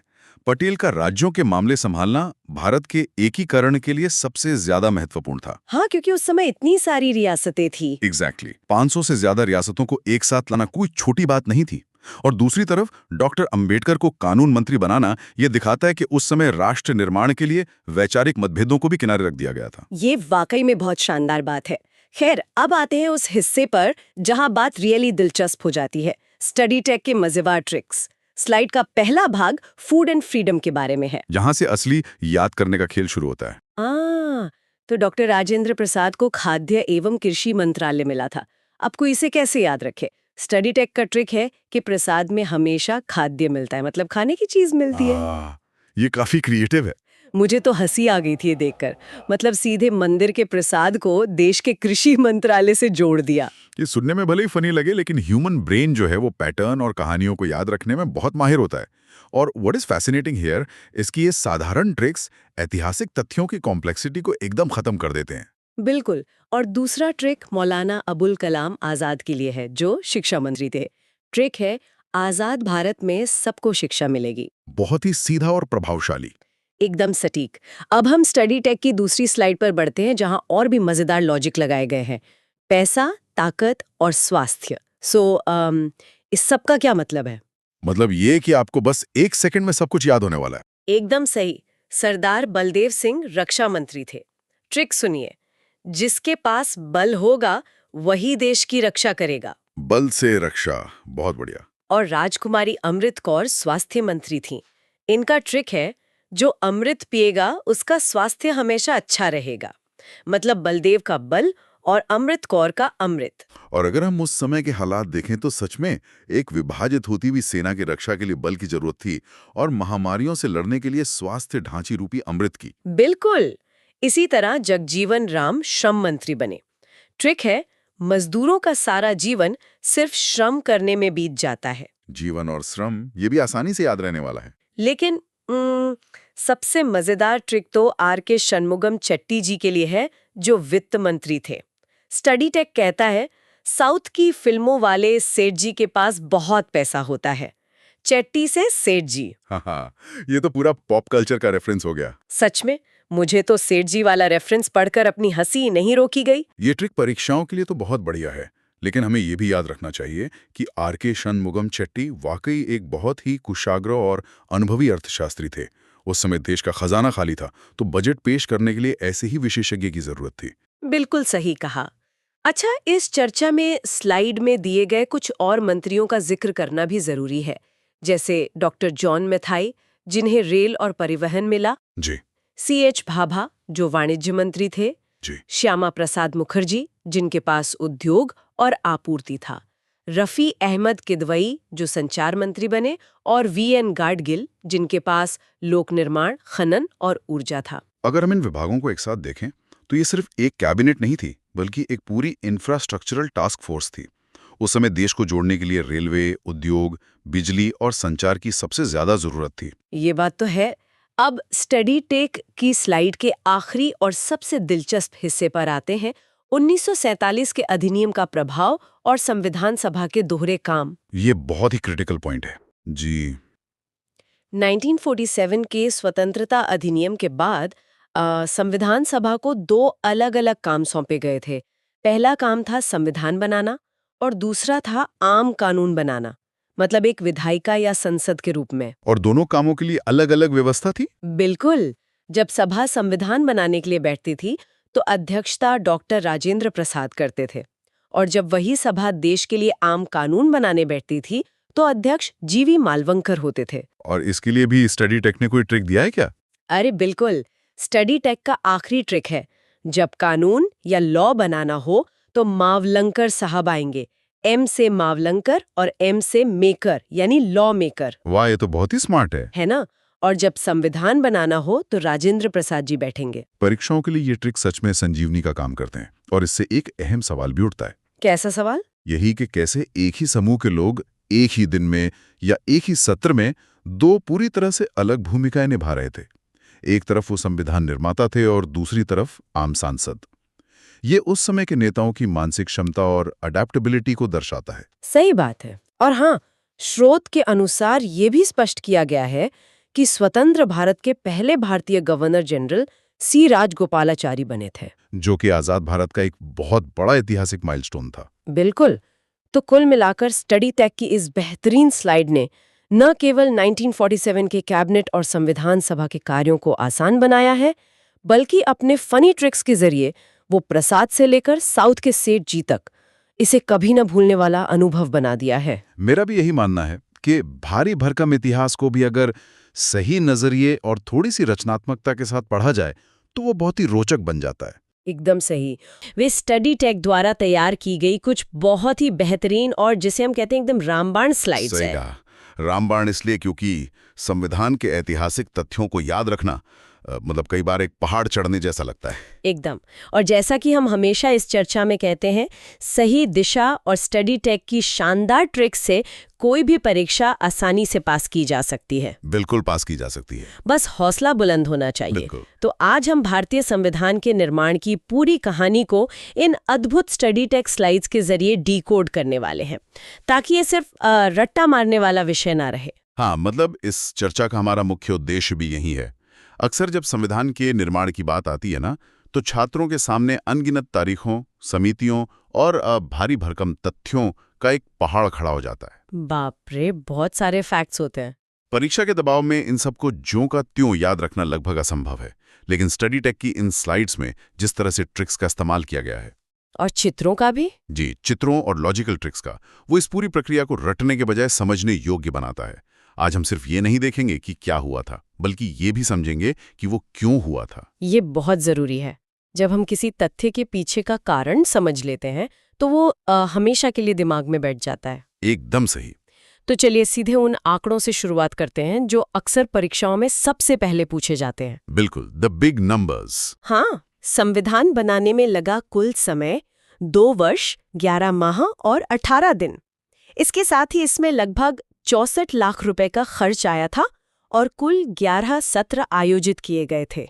पटेल का राज्यों के मामले संभालना भारत के एकीकरण के लिए सबसे ज्यादा महत्वपूर्ण था। हाँ, क्योंकि उस समय इतनी सारी रियासतें थी। एग्जैक्टली। 500 से ज्यादा रियासतों को एक साथ लाना कोई छोटी बात नहीं थी। और दूसरी तरफ डॉक्टर अंबेडकर को कानून मंत्री बनाना यह दिखाता है कि उस समय राष्ट्र निर्माण के लिए वैचारिक मतभेदों को भी किनारे रख दिया गया था। ये वाकई में बहुत शानदार बात है। खैर, अब आते हैं उस हिस्से पर जहां बात रियली दिलचस्प हो जाती है, स्टडी टेक के मजेदार ट्रिक्स। स्लाइड का पहला भाग फूड एंड फ्रीडम के बारे में है। यहाँ से असली याद करने का खेल शुरू होता है। तो डॉक्टर राजेंद्र प्रसाद को खाद्य एवं कृषि मंत्रालय मिला था। आपको इसे कैसे याद रखे? स्टडी टेक का ट्रिक है कि प्रसाद में हमेशा खाद्य मिलता है, मतलब खाने की चीज मिलती है। ये काफी क्रिएटिव है। मुझे तो हंसी आ गई थी ये देखकर। मतलब सीधे मंदिर के प्रसाद को देश के कृषि मंत्रालय से जोड़ दिया। ये सुनने में भले ही फनी लगे, लेकिन ह्यूमन ब्रेन जो है वो पैटर्न और कहानियों को याद रखने में बहुत माहिर होता है। और व्हाट इज फैसिनेटिंग हियर इसकी ये साधारण ट्रिक्स ऐतिहासिक तथ्यों की कॉम्प्लेक्सिटी को एकदम खत्म कर देते हैं। बिल्कुल। और दूसरा ट्रिक मौलाना अबुल कलाम आजाद के लिए है, जो शिक्षा मंत्री थे। ट्रिक है, आजाद भारत में सबको शिक्षा मिलेगी। बहुत ही सीधा और प्रभावशाली, एकदम सटीक। अब हम स्टडी टेक की दूसरी स्लाइड पर बढ़ते हैं, जहां और भी मजेदार लॉजिक लगाए गए हैं। पैसा, ताकत और स्वास्थ्य। इस सब का क्या मतलब है? मतलब ये कि आपको बस 1 सेकंड में सब कुछ याद होने वाला है। एकदम सही। सरदार बलदेव सिंह रक्षा मंत्री थे। ट्रिक सुनिए, जिसके पास बल होगा वही देश की रक्षा करेगा। बल से रक्षा, बहुत बढ़िया। और राजकुमारी अमृत कौर स्वास्थ्य मंत्री थीं। इनका ट्रिक है, जो अमृत पिएगा उसका स्वास्थ्य हमेशा अच्छा रहेगा। मतलब बलदेव का बल और अमृत कौर का अमृत। और अगर हम उस समय के हालात देखें तो सच में एक विभाजित होती हुई सेना की रक्षा के लिए बल की जरूरत थी और महामारियों से लड़ने के लिए स्वास्थ्य ढांची रूपी अमृत की। बिल्कुल। इसी तरह जगजीवन राम श्रम मंत्री बने। ट्रिक है, मजदूरों का सारा जीवन सिर्फ श्रम करने में बीत जाता है। जीवन और श्रम, ये भी आसानी से याद रहने वाला है। लेकिन सबसे मजेदार ट्रिक तो आर.के. शनमुगम चेट्टी जी के लिए है, जो वित्त मंत्री थे। स्टडी टेक कहता है, साउथ की फिल्मों वाले सेठ जी के पास बहुत पैसा होता है। चेट्टी से सेठ जी। हाँ, ये तो पूरा पॉप कल्चर का रेफरेंस हो गया। सच में, मुझे तो सेठ जी वाला रेफरेंस पढ़कर अपनी हंसी नहीं रोकी गई। ये ट्रिक परीक्षाओं के लिए तो बहुत बढ़िया है, लेकिन हमें ये भी याद रखना चाहिए कि आर.के. शनमुगम चेट्टी वाकई एक बहुत ही कुशाग्र और अनुभवी अर्थशास्त्री थे। उस समय देश का खजाना खाली था, तो बजट पेश करने के लिए ऐसे ही विशेषज्ञ की जरूरत थी। बिल्कुल सही कहा। अच्छा, इस चर्चा में स्लाइड में दिए गए कुछ और मंत्रियों का जिक्र करना भी जरूरी है, जैसे डॉक्टर जॉन मैथाई, जिन्हें रेल और परिवहन मिला। जी C.H. भाभा, जो वाणिज्य मंत्री थे। जी। श्यामा प्रसाद मुखर्जी, जिनके पास उद्योग और आपूर्ति था। रफी अहमद किदवई, जो संचार मंत्री बने। और V.N. गाडगिल, जिनके पास लोक निर्माण, खनन और ऊर्जा था। अगर हम इन विभागों को एक साथ देखें तो ये सिर्फ एक कैबिनेट नहीं थी, बल्कि एक पूरी इंफ्रास्ट्रक्चरल टास्क फोर्स थी। उस समय देश को जोड़ने के लिए रेलवे, उद्योग, बिजली और संचार की सबसे ज्यादा जरूरत थी। ये बात तो है। अब स्टडी टेक की स्लाइड के आखिरी और सबसे दिलचस्प हिस्से पर आते हैं, 1947 के अधिनियम का प्रभाव और संविधान सभा के दोहरे काम। ये बहुत ही क्रिटिकल पॉइंट है। जी। 1947 के स्वतंत्रता अधिनियम के बाद संविधान सभा को 2 अलग-अलग काम सौंपे गए थे। पहला काम था संविधान बनाना और दूसरा था आम कानून बनाना, मतलब एक विधायिका या संसद के रूप में। और दोनों कामों के लिए अलग-अलग व्यवस्था थी? बिल्कुल। जब सभा संविधान बनाने के लिए बैठती थी तो अध्यक्षता डॉक्टर राजेंद्र प्रसाद करते थे, और जब वही सभा देश के लिए आम कानून बनाने बैठती थी तो अध्यक्ष G.V. मालवंकर होते थे। और इसके लिए भी स्टडी टेक ने कोई ट्रिक दिया है क्या? अरे बिल्कुल। स्टडी टेक का आखिरी ट्रिक है, जब कानून या लॉ बनाना हो तो मावलंकर साहब आएंगे। M से मावलंकर और M से मेकर, यानी लॉ मेकर। वाह, ये तो बहुत ही स्मार्ट है ना? और जब संविधान बनाना हो तो राजेंद्र प्रसाद जी बैठेंगे। परीक्षाओं के लिए ये ट्रिक सच में संजीवनी का काम करते हैं। और इससे एक अहम सवाल भी उठता है। कैसा सवाल? यही कि कैसे एक ही समूह के लोग एक ही दिन में या एक ही सत्र में 2 पूरी तरह से अलग भूमिकाएं निभा रहे थे। एक तरफ वो संविधान निर्माता थे और दूसरी तरफ आम सांसद। ये उस समय के नेताओं की मानसिक क्षमता और अडेप्टेबिलिटी को दर्शाता है। सही बात है। और हाँ, स्रोत के अनुसार ये भी स्पष्ट किया गया है कि स्वतंत्र भारत के पहले भारतीय गवर्नर जनरल C. राजगोपालाचारी बने थे, जो कि आजाद भारत का एक बहुत बड़ा ऐतिहासिक माइलस्टोन था। बिल्कुल। तो कुल मिलाकर स्टडी टेक की इस बेहतरीन स्लाइड ने न केवल 1947 के कैबिनेट और संविधान सभा के कार्यों को आसान बनाया है, बल्कि अपने फनी ट्रिक्स के जरिए वो प्रसाद से लेकर साउथ के सेठ जी तक इसे कभी न भूलने वाला अनुभव बना दिया है। मेरा भी यही मानना है कि भारी भरकम इतिहास को भी अगर सही नजरिए और थोड़ी सी रचनात्मकता के साथ पढ़ा जाए तो वो बहुत ही रोचक बन जाता है। एकदम सही। वे स्टडी टेक द्वारा तैयार की गई कुछ बहुत ही बेहतरीन और जिसे हम कहते हैं एकदम रामबाण स्लाइड्स सही है। कहा। रामबाण इसलिए क्योंकि संविधान के ऐतिहासिक तथ्यों को याद रखना मतलब कई बार एक पहाड़ चढ़ने जैसा लगता है। एकदम। और जैसा कि हम हमेशा इस चर्चा में कहते हैं, सही दिशा और स्टडी टेक की शानदार ट्रिक्स से कोई भी परीक्षा आसानी से पास की जा सकती है। बिल्कुल पास की जा सकती है। बस हौसला बुलंद होना चाहिए। तो आज हम भारतीय संविधान के निर्माण की पूरी कहानी को इन अद्भुत स्टडी टेक स्लाइड्स के जरिए डिकोड करने वाले हैं, ताकि ये सिर्फ रट्टा मारने वाला विषय ना रहे। हाँ, मतलब इस चर्चा का हमारा मुख्य उद्देश्य भी यही है। अक्सर जब संविधान के निर्माण की बात आती है ना, तो छात्रों के सामने अनगिनत तारीखों, समितियों और भारी भरकम तथ्यों का एक पहाड़ खड़ा हो जाता है। बाप रे, बहुत सारे फैक्ट्स होते हैं। परीक्षा के दबाव में इन सबको ज्यों का त्यों याद रखना लगभग असंभव है, लेकिन स्टडी टेक की इन स्लाइड्स में जिस तरह से ट्रिक्स का इस्तेमाल किया गया है, और चित्रों का भी? जी, चित्रों और लॉजिकल ट्रिक्स का, वो इस पूरी प्रक्रिया को रटने के बजाय समझने योग्य बनाता है। आज हम सिर्फ ये नहीं देखेंगे कि क्या हुआ था, बल्कि ये भी समझेंगे कि वो क्यों हुआ था। ये बहुत जरूरी है। जब हम किसी तथ्य के पीछे का कारण समझ लेते हैं तो वो हमेशा के लिए दिमाग में बैठ जाता है। एकदम सही। तो चलिए सीधे उन आंकड़ों से शुरुआत करते हैं जो अक्सर परीक्षाओं में सबसे पहले पूछे जाते हैं। बिल्कुल, द बिग नंबर्स। हाँ, संविधान बनाने में लगा कुल समय 2 वर्ष 11 माह और 18 दिन। इसके साथ ही इसमें लगभग 64 लाख रुपए का खर्च आया था और कुल 11 सत्र आयोजित किए गए थे।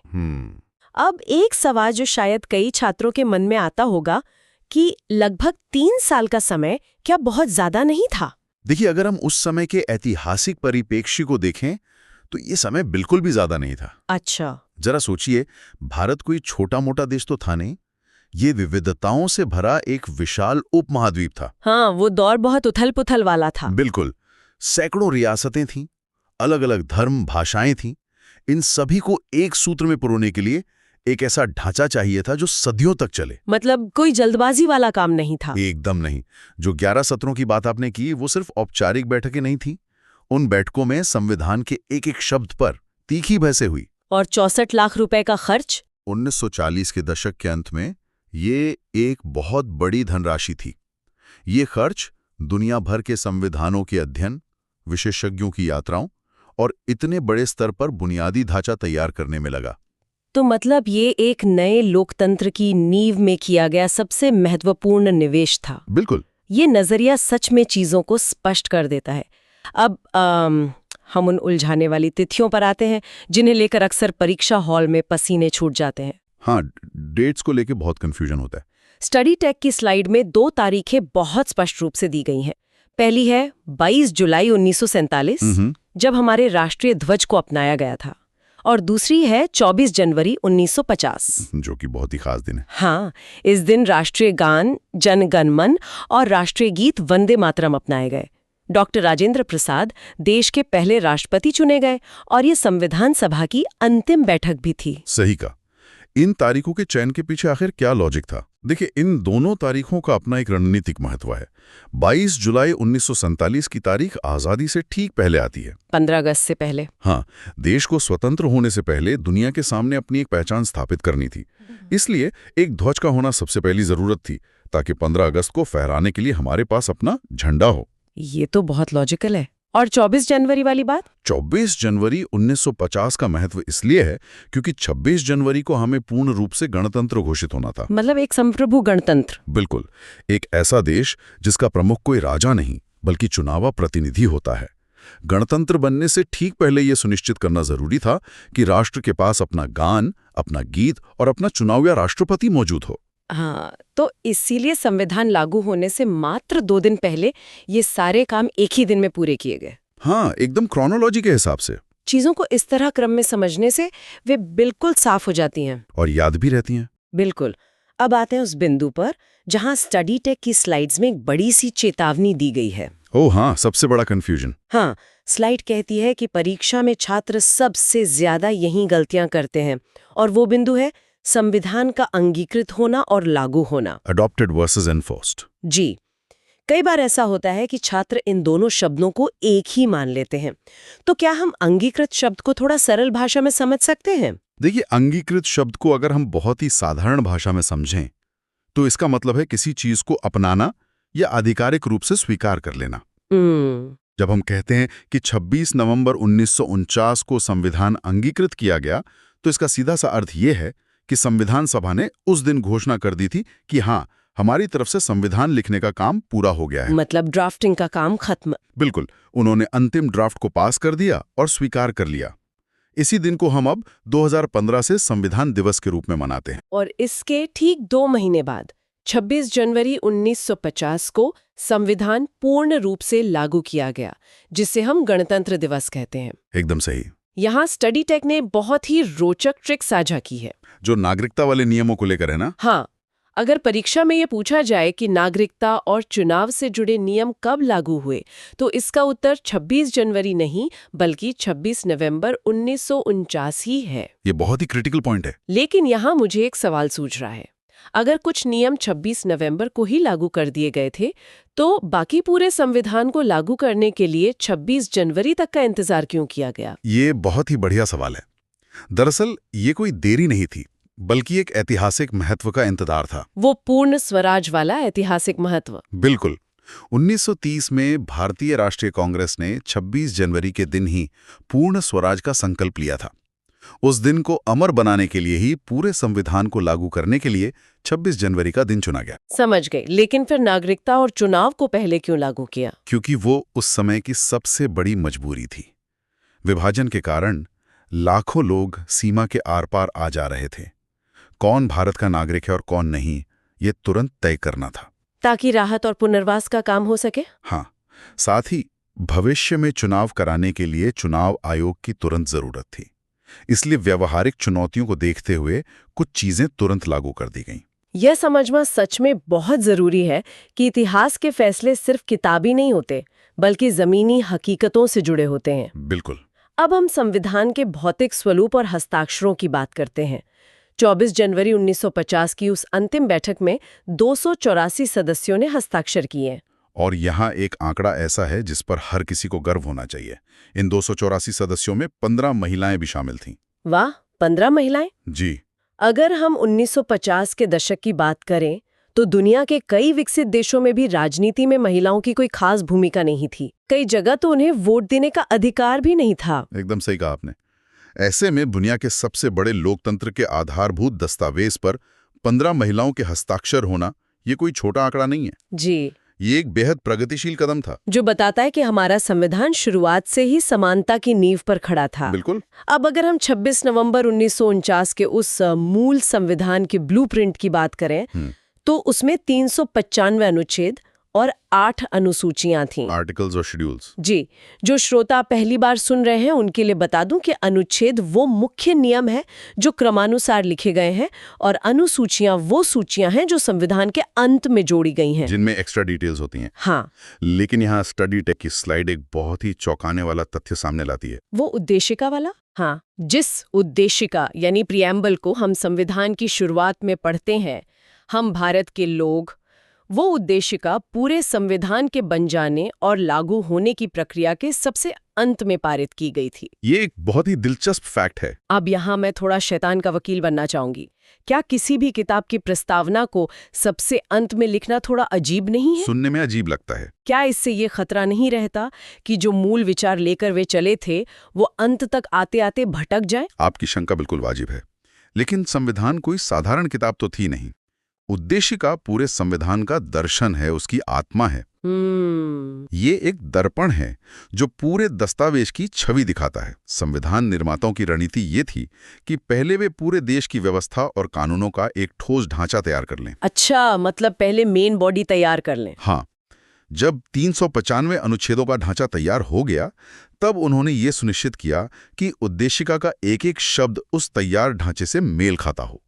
अब एक सवाल जो शायद कई छात्रों के मन में आता होगा कि लगभग 3 साल का समय क्या बहुत ज्यादा नहीं था? देखिए, अगर हम उस समय के ऐतिहासिक परिप्रेक्ष्य को देखें तो ये समय बिल्कुल भी ज्यादा नहीं था। अच्छा। जरा सोचिए, भारत कोई छोटा मोटा देश तो था नहीं, ये विविधताओं से भरा एक विशाल उपमहाद्वीप था। हाँ, वो दौर बहुत उथल-पुथल वाला था। बिल्कुल, सैकड़ों रियासतें थीं, अलग अलग धर्म भाषाएं थीं। इन सभी को एक सूत्र में पिरोने के लिए एक ऐसा ढांचा चाहिए था जो सदियों तक चले। मतलब कोई जल्दबाजी वाला काम नहीं था। एकदम नहीं। जो 11 सत्रों की बात आपने की, वो सिर्फ औपचारिक बैठकें नहीं थी। उन बैठकों में संविधान के एक एक शब्द पर तीखी बहसें हुई। और 64 लाख रुपए का खर्च? 1940 के दशक के अंत में ये एक बहुत बड़ी धनराशि थी। ये खर्च दुनिया भर के संविधानों के अध्ययन, विशेषज्ञों की यात्राओं और इतने बड़े स्तर पर बुनियादी ढांचा तैयार करने में लगा। तो मतलब ये एक नए लोकतंत्र की नींव में किया गया सबसे महत्वपूर्ण निवेश था। बिल्कुल। ये नजरिया सच में चीजों को स्पष्ट कर देता है। अब हम उन उलझाने वाली तिथियों पर आते हैं जिन्हें लेकर अक्सर परीक्षा हॉल में पसीने छूट जाते हैं। हाँ, डेट्स को लेकर बहुत कंफ्यूजन होता है। स्टडी टेक की स्लाइड में 2 तारीखें बहुत स्पष्ट रूप से दी गई हैं। पहली है 22 जुलाई 1947, जब हमारे राष्ट्रीय ध्वज को अपनाया गया था, और दूसरी है 24 जनवरी 1950, जो कि बहुत ही खास दिन है। हाँ, इस दिन राष्ट्रीय गान जन गण मन और राष्ट्रीय गीत वंदे मातरम अपनाए गए। डॉक्टर राजेंद्र प्रसाद देश के पहले राष्ट्रपति चुने गए और ये संविधान सभा की अंतिम बैठक भी थी। सही कहा। इन तारीखों के चयन के पीछे आखिर क्या लॉजिक था? देखिए, इन दोनों तारीखों का अपना एक रणनीतिक महत्व है। 22 जुलाई 1947 की तारीख आज़ादी से ठीक पहले आती है। 15 अगस्त से पहले। हाँ, देश को स्वतंत्र होने से पहले दुनिया के सामने अपनी एक पहचान स्थापित करनी थी। इसलिए एक ध्वज का होना सबसे पहली जरूरत थी, ताकि 15 अगस्त को फहराने के लिए हमारे पास अपना झंडा हो। ये तो बहुत लॉजिकल है। और 24 जनवरी वाली बात? 24 जनवरी 1950 का महत्व इसलिए है क्योंकि 26 जनवरी को हमें पूर्ण रूप से गणतंत्र घोषित होना था। मतलब एक संप्रभु गणतंत्र। बिल्कुल, एक ऐसा देश जिसका प्रमुख कोई राजा नहीं बल्कि चुनावा प्रतिनिधि होता है। गणतंत्र बनने से ठीक पहले यह सुनिश्चित करना जरूरी था कि राष्ट्र के पास अपना गान, अपना गीत और अपना चुनाव या राष्ट्रपति मौजूद हो। हाँ, तो इसीलिए संविधान लागू होने से मात्र 2 दिन पहले ये सारे काम एक ही दिन में पूरे किए गए। हाँ, एकदम क्रोनोलॉजी के हिसाब से। चीजों को इस तरह क्रम में समझने से वे बिल्कुल साफ हो जाती हैं और याद भी रहती हैं। बिल्कुल। अब आते हैं उस बिंदु पर जहां स्टडी टेक की स्लाइड्स में एक बड़ी सी चेतावनी दी गई है। ओह हाँ, सबसे बड़ा कंफ्यूजन। हाँ, स्लाइड कहती है कि परीक्षा में छात्र सबसे ज्यादा यही गलतियां करते हैं, और वो बिंदु है संविधान का अंगीकृत होना और लागू होना। Adopted versus enforced. जी, कई बार ऐसा होता है कि छात्र इन दोनों शब्दों को एक ही मान लेते हैं। तो क्या हम अंगीकृत शब्द को थोड़ा सरल भाषा में समझ सकते हैं? देखिए, अंगीकृत शब्द को अगर हम बहुत ही साधारण भाषा में समझें तो इसका मतलब है किसी चीज को अपनाना या आधिकारिक रूप से स्वीकार कर लेना। जब हम कहते हैं कि 26 नवंबर 1949 को संविधान अंगीकृत किया गया, तो इसका सीधा सा अर्थ यह है कि संविधान सभा ने उस दिन घोषणा कर दी थी कि हाँ, हमारी तरफ से संविधान लिखने का काम पूरा हो गया है। मतलब ड्राफ्टिंग का काम खत्म। बिल्कुल, उन्होंने अंतिम ड्राफ्ट को पास कर दिया और स्वीकार कर लिया। इसी दिन को हम अब 2015 से संविधान दिवस के रूप में मनाते हैं। और इसके ठीक 2 महीने बाद 26 जनवरी 1950 को संविधान पूर्ण रूप से लागू किया गया, जिसे हम गणतंत्र दिवस कहते हैं। एकदम सही। यहाँ स्टडी टेक ने बहुत ही रोचक ट्रिक साझा की है। जो नागरिकता वाले नियमों को लेकर है ना? हाँ, अगर परीक्षा में ये पूछा जाए कि नागरिकता और चुनाव से जुड़े नियम कब लागू हुए, तो इसका उत्तर 26 जनवरी नहीं बल्कि 26 नवंबर 1949 ही है। ये बहुत ही क्रिटिकल पॉइंट है। लेकिन यहाँ मुझे एक सवाल सूझ रहा है, अगर कुछ नियम 26 नवंबर को ही लागू कर दिए गए थे, तो बाकी पूरे संविधान को लागू करने के लिए 26 जनवरी तक का इंतजार क्यों किया गया? ये बहुत ही बढ़िया सवाल है। दरअसल ये कोई देरी नहीं थी, बल्कि एक ऐतिहासिक महत्व का इंतजार था। वो पूर्ण स्वराज वाला ऐतिहासिक महत्व। बिल्कुल। 1930 में भारतीय राष्ट्रीय कांग्रेस ने 26 जनवरी के दिन ही पूर्ण स्वराज का संकल्प लिया था। उस दिन को अमर बनाने के लिए ही पूरे संविधान को लागू करने के लिए 26 जनवरी का दिन चुना गया। समझ गई। लेकिन फिर नागरिकता और चुनाव को पहले क्यों लागू किया? क्योंकि वो उस समय की सबसे बड़ी मजबूरी थी। विभाजन के कारण लाखों लोग सीमा के आर पार आ जा रहे थे। कौन भारत का नागरिक है और कौन नहीं, ये तुरंत तय करना था, ताकि राहत और पुनर्वास का काम हो सके। हाँ, साथ ही भविष्य में चुनाव कराने के लिए चुनाव आयोग की तुरंत जरूरत थी। इसलिए व्यवहारिक चुनौतियों को देखते हुए कुछ चीजें तुरंत लागू कर दी गईं। यह समझना सच में बहुत जरूरी है कि इतिहास के फैसले सिर्फ किताबी नहीं होते, बल्कि जमीनी हकीकतों से जुड़े होते हैं। बिल्कुल। अब हम संविधान के भौतिक स्वरूप और हस्ताक्षरों की बात करते हैं। 24 जनवरी 1950 की उस अंतिम बैठक में 284 सदस्यों ने हस्ताक्षर किए। और यहाँ एक आंकड़ा ऐसा है जिस पर हर किसी को गर्व होना चाहिए। इन 284 सदस्यों में 15 महिलाएं भी शामिल थीं। वाह, 15 महिलाएं? जी। अगर हम 1950 के दशक की बात करें, तो दुनिया के कई विकसित देशों में भी राजनीति में महिलाओं की कोई खास भूमिका नहीं थी। कई जगह तो उन्हें वोट देने का अधिकार भी नहीं था। एकदम सही कहा आपने। ऐसे में दुनिया के सबसे बड़े लोकतंत्र के आधारभूत दस्तावेज पर 15 महिलाओं के हस्ताक्षर होना, ये कोई छोटा आंकड़ा नहीं है। जी। ये एक बेहद प्रगतिशील कदम था, जो बताता है कि हमारा संविधान शुरुआत से ही समानता की नींव पर खड़ा था। बिल्कुल। अब अगर हम 26 नवंबर 1949 के उस मूल संविधान के ब्लूप्रिंट की बात करें, तो उसमें 395 अनुच्छेद और 8 अनुसूचियां थीं। आर्टिकल्स और शेड्यूल्स। जी। जो श्रोता पहली बार सुन रहे हैं उनके लिए बता दूं कि अनुच्छेद वो मुख्य नियम है जो क्रमानुसार लिखे गए हैं, और अनुसूचियां वो सूचियां हैं जो संविधान के अंत में जोड़ी गई हैं, जिनमें एक्स्ट्रा डिटेल्स होती हैं। हाँ। लेकिन यहाँ स्टडी टेक की स्लाइड एक बहुत ही चौंकाने वाला तथ्य सामने लाती है। वो उद्देशिका वाला? हाँ। जिस उद्देशिका यानी प्रिएम्बल को हम संविधान की शुरुआत में पढ़ते हैं, हम भारत के लोग, वो उद्देशिका पूरे संविधान के बन जाने और लागू होने की प्रक्रिया के सबसे अंत में पारित की गई थी। ये एक बहुत ही दिलचस्प फैक्ट है। अब यहाँ मैं थोड़ा शैतान का वकील बनना चाहूंगी। क्या किसी भी किताब की प्रस्तावना को सबसे अंत में लिखना थोड़ा अजीब नहीं है? सुनने में अजीब लगता है। क्या इससे ये खतरा नहीं रहता कि जो मूल विचार लेकर वे चले थे वो अंत तक आते आते भटक जाए? आपकी शंका बिल्कुल वाजिब है, लेकिन संविधान कोई साधारण किताब तो थी नहीं। उद्देशिका पूरे संविधान का दर्शन है, उसकी आत्मा है। ये एक दर्पण है जो पूरे दस्तावेज की छवि दिखाता है। संविधान निर्माताओं की रणनीति ये थी कि पहले वे पूरे देश की व्यवस्था और कानूनों का एक ठोस ढांचा तैयार कर लें। अच्छा, मतलब पहले मेन बॉडी तैयार कर लें। हाँ। जब 395 अनुच्छेदों का ढांचा तैयार हो गया, तब उन्होंने ये सुनिश्चित किया कि उद्देशिका का एक एक शब्द उस तैयार ढांचे से मेल खाता हो।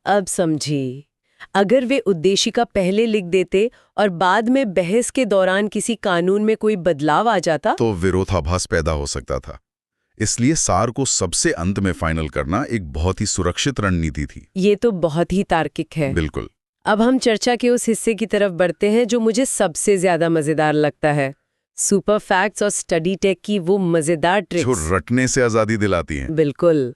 अब समझी। अगर वे उद्देशिका पहले लिख देते और बाद में बहस के दौरान किसी कानून में कोई बदलाव आ जाता, तो विरोधाभास पैदा हो सकता था। इसलिए सार को सबसे अंत में फाइनल करना एक बहुत ही सुरक्षित रणनीति थी। ये तो बहुत ही तार्किक है। बिल्कुल। अब हम चर्चा के उस हिस्से की तरफ बढ़ते हैं जो मुझे सबसे ज्यादा मजेदार लगता है। सुपर फैक्ट्स और स्टडी टेक की वो मजेदार ट्रिक्स जो रटने से आजादी दिलाती हैं। बिल्कुल।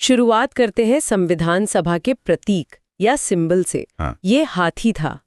शुरुआत करते हैं संविधान सभा के प्रतीक या सिंबल से। हाँ। ये हाथी था।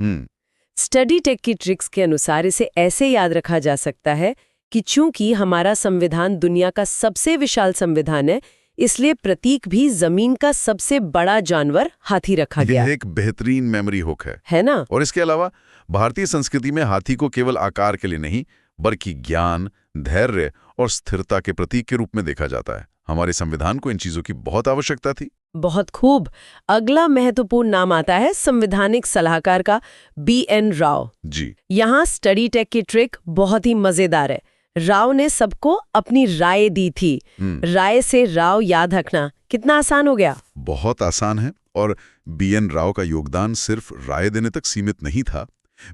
स्टडी टेक की ट्रिक्स के अनुसार इसे ऐसे याद रखा जा सकता है कि चूंकि हमारा संविधान दुनिया का सबसे विशाल संविधान है, इसलिए प्रतीक भी जमीन का सबसे बड़ा जानवर हाथी रखा गया। यह एक बेहतरीन मेमोरी हुक है ना? और इसके अलावा भारतीय संस्कृति में हाथी को केवल आकार के लिए नहीं, बल्कि ज्ञान, धैर्य और स्थिरता के प्रतीक के रूप में देखा जाता है। हमारे संविधान को इन चीजों की बहुत आवश्यकता थी। बहुत खूब। अगला महत्वपूर्ण नाम आता है संवैधानिक सलाहकार का, BN राव जी। यहाँ स्टडी टेक की ट्रिक बहुत ही मजेदार है। राव ने सबको अपनी राय दी थी। राय से राव याद रखना कितना आसान हो गया। बहुत आसान है और BN राव का योगदान सिर्फ राय देने तक सीमित नहीं था।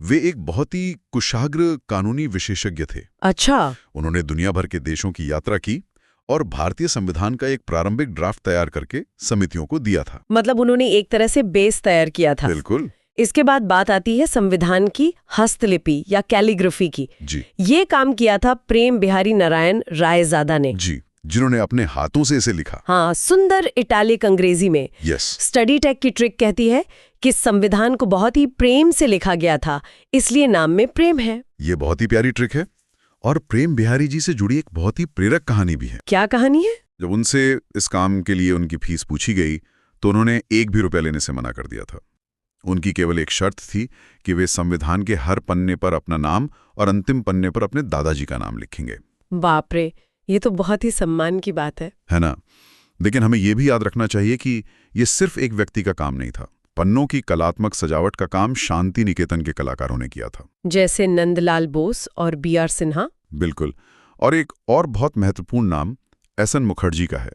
वे एक बहुत ही कुशाग्र कानूनी विशेषज्ञ थे। अच्छा। उन्होंने दुनिया भर के देशों की यात्रा की और भारतीय संविधान का एक प्रारंभिक ड्राफ्ट तैयार करके समितियों को दिया था। मतलब उन्होंने एक तरह से बेस तैयार किया था। बिल्कुल। इसके बाद बात आती है संविधान की हस्तलिपि या कैलीग्राफी की। जी। ये काम किया था प्रेम बिहारी नारायण रायजादा ने। जी, जिन्होंने अपने हाथों से इसे लिखा। हाँ, सुंदर इटालिक अंग्रेजी में। यस। स्टडी टेक की ट्रिक कहती है कि संविधान को बहुत ही प्रेम से लिखा गया था, इसलिए नाम में प्रेम है। ये बहुत ही प्यारी ट्रिक है और प्रेम बिहारी जी से जुड़ी एक बहुत ही प्रेरक कहानी भी है। क्या कहानी है? जब उनसे इस काम के लिए उनकी फीस पूछी गई तो उन्होंने एक भी रुपया लेने से मना कर दिया था। उनकी केवल एक शर्त थी कि वे संविधान के हर पन्ने पर अपना नाम और अंतिम पन्ने पर अपने दादाजी का नाम लिखेंगे। बाप रे, ये तो बहुत ही सम्मान की बात है ना? लेकिन हमें यह भी याद रखना चाहिए कि ये सिर्फ एक व्यक्ति का काम नहीं था। पन्नों की कलात्मक सजावट का काम शांति निकेतन के कलाकारों ने किया था, जैसे नंदलाल बोस और BR सिन्हा। बिल्कुल। और एक और बहुत महत्वपूर्ण नाम SN मुखर्जी का है,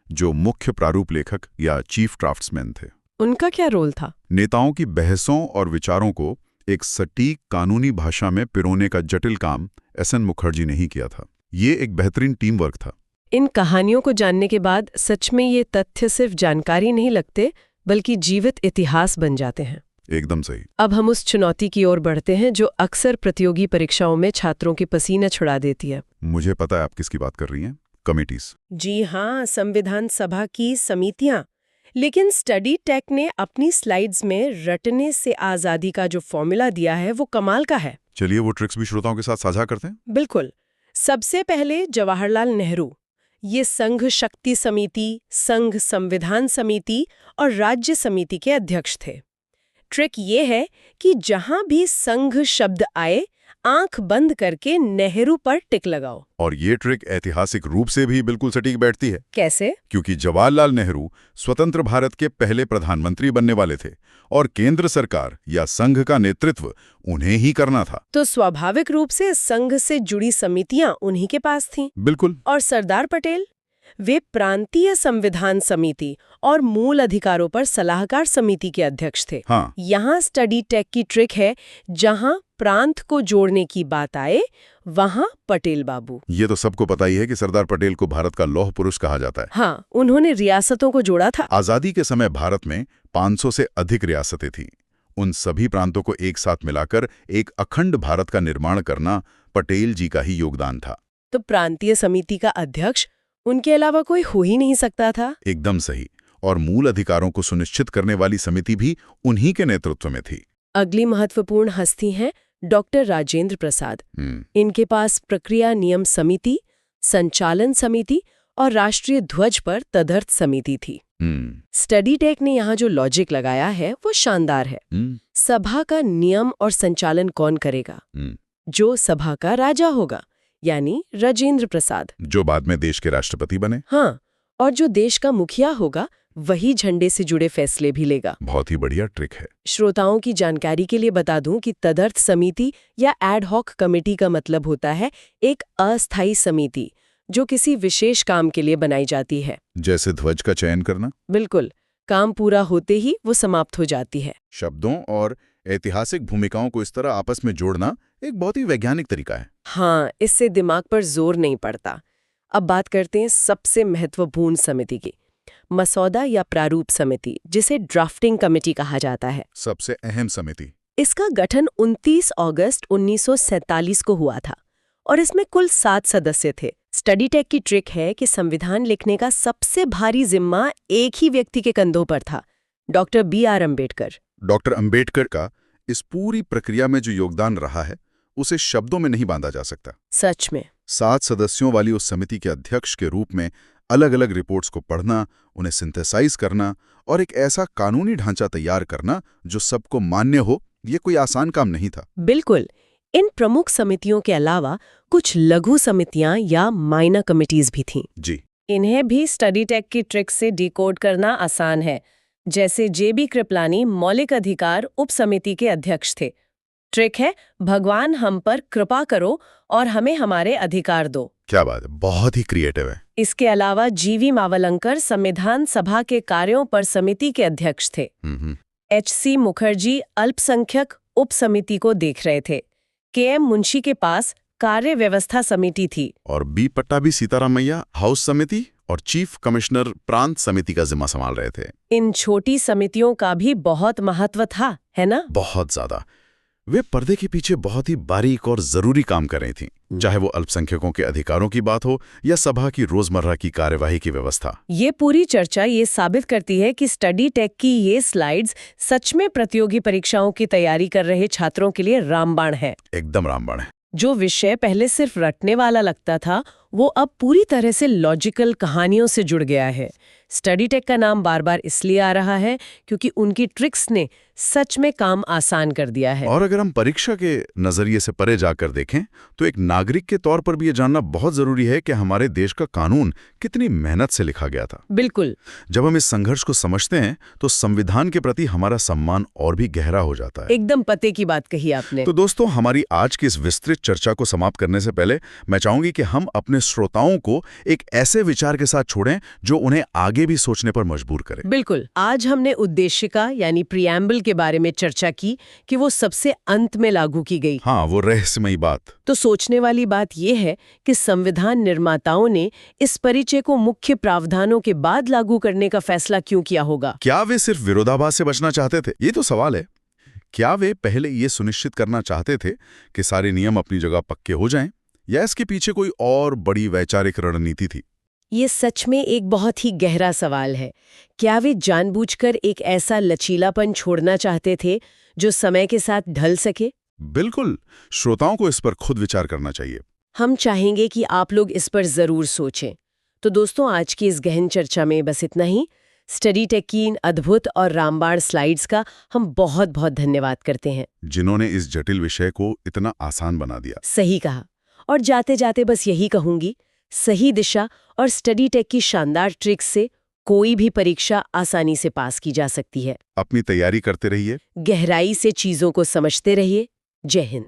जो मुख्य प्रारूप लेखक या चीफ ड्राफ्ट्समैन थे। उनका क्या रोल था? नेताओं की बहसों और विचारों को एक सटीक कानूनी भाषा में पिरोने का जटिल काम SN मुखर्जी ने ही किया था। ये एक बेहतरीन टीम वर्क था। इन कहानियों को जानने के बाद सच में ये तथ्य सिर्फ जानकारी नहीं लगते, बल्कि जीवित इतिहास बन जाते हैं। एकदम सही। अब हम उस चुनौती की ओर बढ़ते हैं जो अक्सर प्रतियोगी परीक्षाओं में छात्रों की पसीना छुड़ा देती है। मुझे पता है आप किसकी बात कर रही हैं। कमिटीज। जी हाँ, संविधान सभा की समितियां। लेकिन स्टडी टेक ने अपनी स्लाइड्स में रटने से आजादी का जो फॉर्मूला दिया है वो कमाल का है। चलिए वो ट्रिक्स भी श्रोताओं के साथ साझा करते हैं। बिल्कुल। सबसे पहले जवाहरलाल नेहरू, ये संघ शक्ति समिति, संघ संविधान समिति और राज्य समिति के अध्यक्ष थे। ट्रिक ये है कि जहां भी संघ शब्द आए, आंख बंद करके नेहरू पर टिक लगाओ। और ये ट्रिक ऐतिहासिक रूप से भी बिल्कुल सटीक बैठती है। कैसे? क्योंकि जवाहरलाल नेहरू स्वतंत्र भारत के पहले प्रधानमंत्री बनने वाले थे और केंद्र सरकार या संघ का नेतृत्व उन्हें ही करना था। तो स्वाभाविक रूप से संघ से जुड़ी समितियां उन्हीं के पास थीं। बिल्कुल। और सरदार पटेल, वे प्रांतीय संविधान समिति और मूल अधिकारों पर सलाहकार समिति के अध्यक्ष थे। हाँ। यहाँ स्टडी टेक की ट्रिक है, जहाँ प्रांत को जोड़ने की बात आए, वहाँ पटेल बाबू। ये तो सबको पता ही है कि सरदार पटेल को भारत का लौह पुरुष कहा जाता है। हाँ, उन्होंने रियासतों को जोड़ा था। आजादी के समय भारत में 500 से अधिक रियासतें थीं। उन सभी प्रांतों को एक साथ मिलाकर एक अखंड भारत का निर्माण करना पटेल जी का ही योगदान था। तो प्रांतीय समिति का अध्यक्ष उनके अलावा कोई हो ही नहीं सकता था। एकदम सही। और मूल अधिकारों को सुनिश्चित करने वाली समिति भी उन्हीं के नेतृत्व में थी। अगली महत्वपूर्ण हस्ती हैं डॉक्टर राजेंद्र प्रसाद। इनके पास प्रक्रिया नियम समिति, संचालन समिति और राष्ट्रीय ध्वज पर तदर्थ समिति थी। स्टडी टेक ने यहाँ जो लॉजिक लगाया है वो शानदार है। सभा का नियम और संचालन कौन करेगा? जो सभा का राजा होगा, यानी राजेंद्र प्रसाद, जो बाद में देश के राष्ट्रपति बने। हाँ, और जो देश का मुखिया होगा वही झंडे से जुड़े फैसले भी लेगा। बहुत ही बढ़िया ट्रिक है। श्रोताओं की जानकारी के लिए बता दूं कि तदर्थ समिति या एड हॉक कमेटी का मतलब होता है एक अस्थायी समिति जो किसी विशेष काम के लिए बनाई जाती है। जैसे ध्वज का चयन करना। बिल्कुल। काम पूरा होते ही वो समाप्त हो जाती है। शब्दों और ऐतिहासिक भूमिकाओं को इस तरह आपस में जोड़ना एक बहुत ही वैज्ञानिक तरीका है। हाँ, इससे दिमाग पर जोर नहीं पड़ता। अब बात करते हैं सबसे महत्वपूर्ण समिति की, मसौदा या प्रारूप समिति, जिसे ड्राफ्टिंग कमेटी कहा जाता है। सबसे अहम समिति। इसका गठन 29 अगस्त 1947 को हुआ था और इसमें कुल 7 सदस्य थे। स्टडी टेक की ट्रिक है कि संविधान लिखने का सबसे भारी जिम्मा एक ही व्यक्ति के कंधों पर था, doctor BR Ambedkar. Doctor Ambedkar का इस पूरी प्रक्रिया में जो योगदान रहा है उसे शब्दों में नहीं बांधा जा सकता। सच में। 7 सदस्यों वाली उस समिति के अध्यक्ष के रूप में अलग अलग रिपोर्ट्स को पढ़ना, उन्हें सिंथेसाइज करना और एक ऐसा कानूनी ढांचा तैयार करना जो सबको मान्य हो, ये कोई आसान काम नहीं था। बिल्कुल। इन प्रमुख समितियों के अलावा कुछ लघु समितियां या माइनर कमिटीज भी थीं। जी। इन्हें भी स्टडी टेक की ट्रिक से डिकोड करना आसान है। जैसे JB कृपलानी मौलिक अधिकार उप समिति के अध्यक्ष थे। ट्रिक है भगवान हम पर कृपा करो और हमें हमारे अधिकार दो। क्या बात है, बहुत ही क्रिएटिव है। इसके अलावा जीवी मावलंकर संविधान सभा के कार्यों पर समिति के अध्यक्ष थे। H.C. मुखर्जी अल्पसंख्यक उप समिति को देख रहे थे। K.M. मुंशी के पास कार्य व्यवस्था समिति थी। और बी पट्टाभी सीतारामैया हाउस समिति और चीफ कमिश्नर प्रांत समिति का जिम्मा संभाल रहे थे। इन छोटी समितियों का भी बहुत महत्व था, है ना? बहुत ज्यादा। वे पर्दे के पीछे बहुत ही बारीक और जरूरी काम कर रही थीं, चाहे वो अल्पसंख्यकों के अधिकारों की बात हो या सभा की रोजमर्रा की कार्यवाही की व्यवस्था। ये पूरी चर्चा ये साबित करती है कि स्टडी टेक की ये स्लाइड्स सच में प्रतियोगी परीक्षाओं की तैयारी कर रहे छात्रों के लिए रामबाण है। एकदम रामबाण है। जो विषय पहले सिर्फ रटने वाला लगता था, वो अब पूरी तरह से लॉजिकल कहानियों से जुड़ गया है। स्टडी टेक का नाम बार बार इसलिए आ रहा है क्योंकि उनकी ट्रिक्स ने सच में काम आसान कर दिया है। और अगर हम परीक्षा के नजरिए से परे जाकर देखें तो एक नागरिक के तौर पर भी ये जानना बहुत जरूरी है कि हमारे देश का कानून कितनी मेहनत से लिखा गया था। बिल्कुल। जब हम इस संघर्ष को समझते हैं तो संविधान के प्रति हमारा सम्मान और भी गहरा हो जाता है। एकदम पते की बात कही आपने। तो दोस्तों, हमारी आज की इस विस्तृत चर्चा को समाप्त करने से पहले मैं चाहूंगी कि हम अपने श्रोताओं को एक ऐसे विचार के साथ छोड़ें जो उन्हें आगे भी सोचने पर मजबूर करे। बिल्कुल। आज हमने उद्देशिका यानी प्रिएम्बल के बारे में चर्चा की कि वो सबसे अंत में लागू की गई। हाँ, वो रहस्यमयी बात। तो सोचने वाली बात यह है कि संविधान निर्माताओं ने इस परिचय को मुख्य प्रावधानों के बाद लागू करने का फैसला क्यों किया होगा? क्या वे सिर्फ विरोधाभास से बचना चाहते थे? ये तो सवाल है। क्या वे पहले ये सुनिश्चित करना चाहते थे कि सारे नियम अपनी जगह पक्के हो जाएं, या इसके पीछे कोई और बड़ी वैचारिक रणनीति थी? ये सच में एक बहुत ही गहरा सवाल है। क्या वे जानबूझकर एक ऐसा लचीलापन छोड़ना चाहते थे जो समय के साथ ढल सके? बिल्कुल। श्रोताओं को इस पर खुद विचार करना चाहिए। हम चाहेंगे कि आप लोग इस पर जरूर सोचें। तो दोस्तों, आज की इस गहन चर्चा में बस इतना ही। स्टडी टेक की इन अद्भुत और रामबाण स्लाइड्स का हम बहुत बहुत धन्यवाद करते हैं, जिन्होंने इस जटिल विषय को इतना आसान बना दिया। सही कहा। और जाते जाते बस यही कहूंगी, सही दिशा और स्टडी टेक की शानदार ट्रिक्स से कोई भी परीक्षा आसानी से पास की जा सकती है। अपनी तैयारी करते रहिए, गहराई से चीजों को समझते रहिए। जय हिंद।